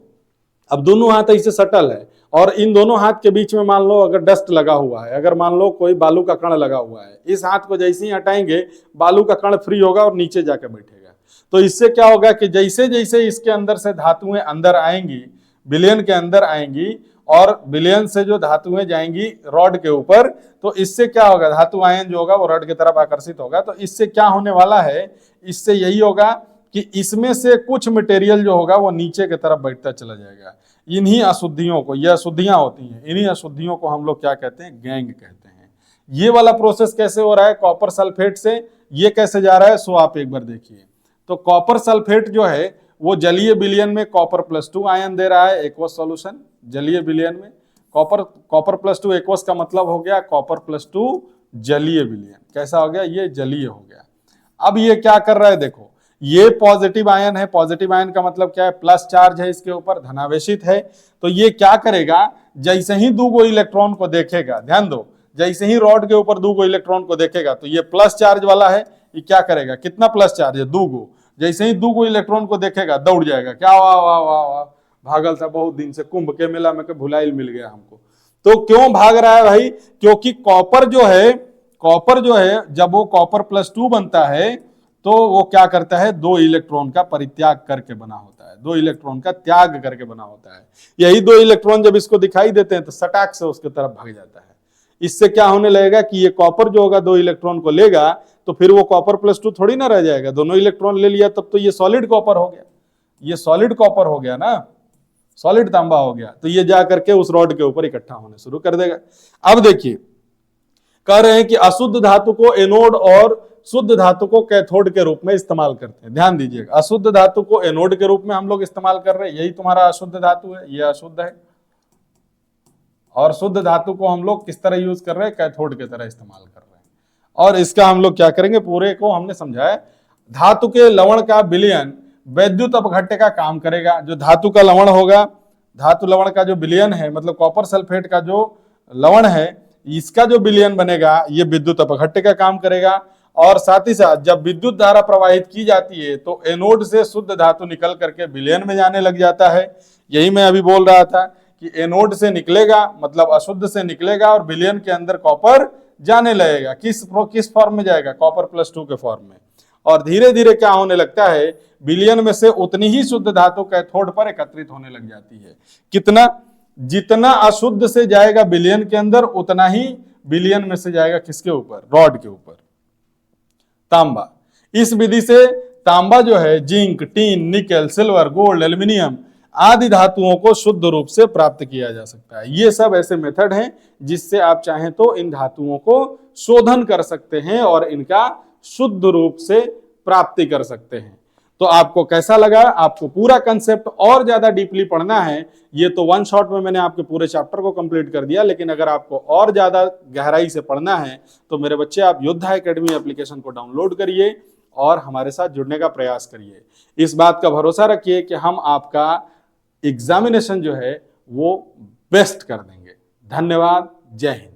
अब दोनों हाथ ऐसे सटल है, और इन दोनों हाथ के बीच में मान लो अगर डस्ट लगा हुआ है, अगर मान लो कोई बालू का कण लगा हुआ है, इस हाथ को जैसे ही हटाएंगे बालू का कण फ्री होगा और नीचे जाकर बैठेगा। तो इससे क्या होगा कि जैसे जैसे इसके अंदर से धातुएं अंदर आएंगी, विलयन के अंदर आएंगी, और विलयन से जो धातुएं जाएंगी रॉड के ऊपर, तो इससे क्या होगा, धातु आयन जो होगा वो रॉड की तरफ आकर्षित होगा। तो इससे क्या होने वाला है, इससे यही होगा कि इसमें से कुछ मटेरियल जो होगा वो नीचे की तरफ बैठता चला जाएगा। इन्हीं अशुद्धियों को, ये अशुद्धियां होती हैं, इन्हीं अशुद्धियों को हम लोग क्या कहते हैं, गैंग कहते हैं। ये वाला प्रोसेस कैसे हो रहा है, कॉपर सल्फेट से, ये कैसे जा रहा है सो आप एक बार देखिए। तो कॉपर सल्फेट जो है वो जलीय विलयन में कॉपर +2 आयन दे रहा है, एक्वस सॉल्यूशन जलीय विलयन में। कॉपर +2 एक्वस का मतलब हो गया कॉपर +2 जलीय विलयन। कैसा हो गया, ये जलीय हो गया। अब ये क्या कर रहा है, देखो ये पॉजिटिव आयन है, पॉजिटिव आयन का मतलब क्या है, प्लस चार्ज है इसके ऊपर, धनावेशित है। तो ये क्या करेगा, जैसे ही दो इलेक्ट्रॉन को देखेगा, ध्यान दो, जैसे ही रॉड के ऊपर दो इलेक्ट्रॉन को देखेगा तो ये प्लस चार्ज वाला है, ये क्या करेगा, कितना प्लस चार्ज है, दो। जैसे ही दो इलेक्ट्रॉन को देखेगा दौड़ जाएगा, क्या वाह वाह वाह वाह, भागल था बहुत दिन से, कुंभ के मेला में भुलाइल मिल गया हमको। तो क्यों भाग रहा है भाई, क्योंकि कॉपर जो है जब वो कॉपर +2 बनता है तो वो क्या करता है, 2 इलेक्ट्रॉन का परित्याग करके बना होता है, 2 इलेक्ट्रॉन का त्याग करके बना होता है। यही 2 इलेक्ट्रॉन जब इसको दिखाई देते हैं तो सटाक से उसके तरफ भाग जाता है। इससे क्या होने लगेगा कि ये कॉपर जो होगा 2 इलेक्ट्रॉन को लेगा, तो फिर वो कॉपर +2 थोड़ी ना रह जाएगा, दोनों इलेक्ट्रॉन ले लिया तब तो ये सॉलिड कॉपर हो गया, ये सॉलिड कॉपर हो गया ना, सॉलिड तांबा हो गया। तो ये जा करके उस रॉड के ऊपर इकट्ठा होने शुरू कर देगा। अब देखिए कह रहे हैं कि अशुद्ध धातु को एनोड और शुद्ध धातु को कैथोड के रूप में इस्तेमाल करते हैं। ध्यान दीजिएगा, अशुद्ध धातु को एनोड के रूप में हम लोग इस्तेमाल कर रहे हैं, यही तुम्हारा अशुद्ध धातु है, ये अशुद्ध है। और शुद्ध धातु को हम लोग किस तरह यूज कर रहे हैं, कैथोड की तरह इस्तेमाल कर रहे हैं। और इसका हम लोग क्या करेंगे, पूरे को हमने समझाया। धातु के लवण का विलयन वैद्युत अपघट्य का काम करेगा। जो धातु का लवण होगा, धातु लवण का जो विलयन है, मतलब कॉपर सल्फेट का जो लवण है, इसका जो विलयन बनेगा ये विद्युत अपघट्य का काम करेगा। और साथ ही साथ जब विद्युत धारा प्रवाहित की जाती है तो एनोड से शुद्ध धातु निकल करके विलयन में जाने लग जाता है। यही मैं अभी बोल रहा था कि एनोड से निकलेगा, मतलब अशुद्ध से निकलेगा, और विलयन के अंदर कॉपर जाने लगेगा। किस फॉर्म में जाएगा, कॉपर +2 के फॉर्म में। और धीरे धीरे क्या होने लगता है, बिलियन में से उतनी ही शुद्ध धातु कैथोड पर एकत्रित होने लग जाती है। कितना? जितना अशुद्ध से जाएगा बिलियन के अंदर, उतना ही बिलियन में से जाएगा किसके ऊपर? रॉड के ऊपर। तांबा। इस विधि से तांबा जो है zinc, tin, nickel, silver, gold, aluminium आदि धातुओं को शुद्ध रूप से प्राप्त किया जा सकता है। ये सब ऐसे मेथड हैं जिससे आप चाहें तो इन धातुओं को शोधन कर सकते हैं और इनका शुद्ध रूप से प्राप्ति कर सकते हैं। तो आपको कैसा लगा? आपको पूरा कंसेप्ट और ज्यादा डीपली पढ़ना है, ये तो वन शॉट में मैंने आपके पूरे चैप्टर को कंप्लीट कर दिया, लेकिन अगर आपको और ज्यादा गहराई से पढ़ना है तो मेरे बच्चे आप योद्धा एकेडमी एप्लीकेशन को डाउनलोड करिए और हमारे साथ जुड़ने का प्रयास करिए। इस बात का भरोसा रखिए कि हम आपका एग्जामिनेशन जो है वो बेस्ट कर देंगे। धन्यवाद। जय हिंद।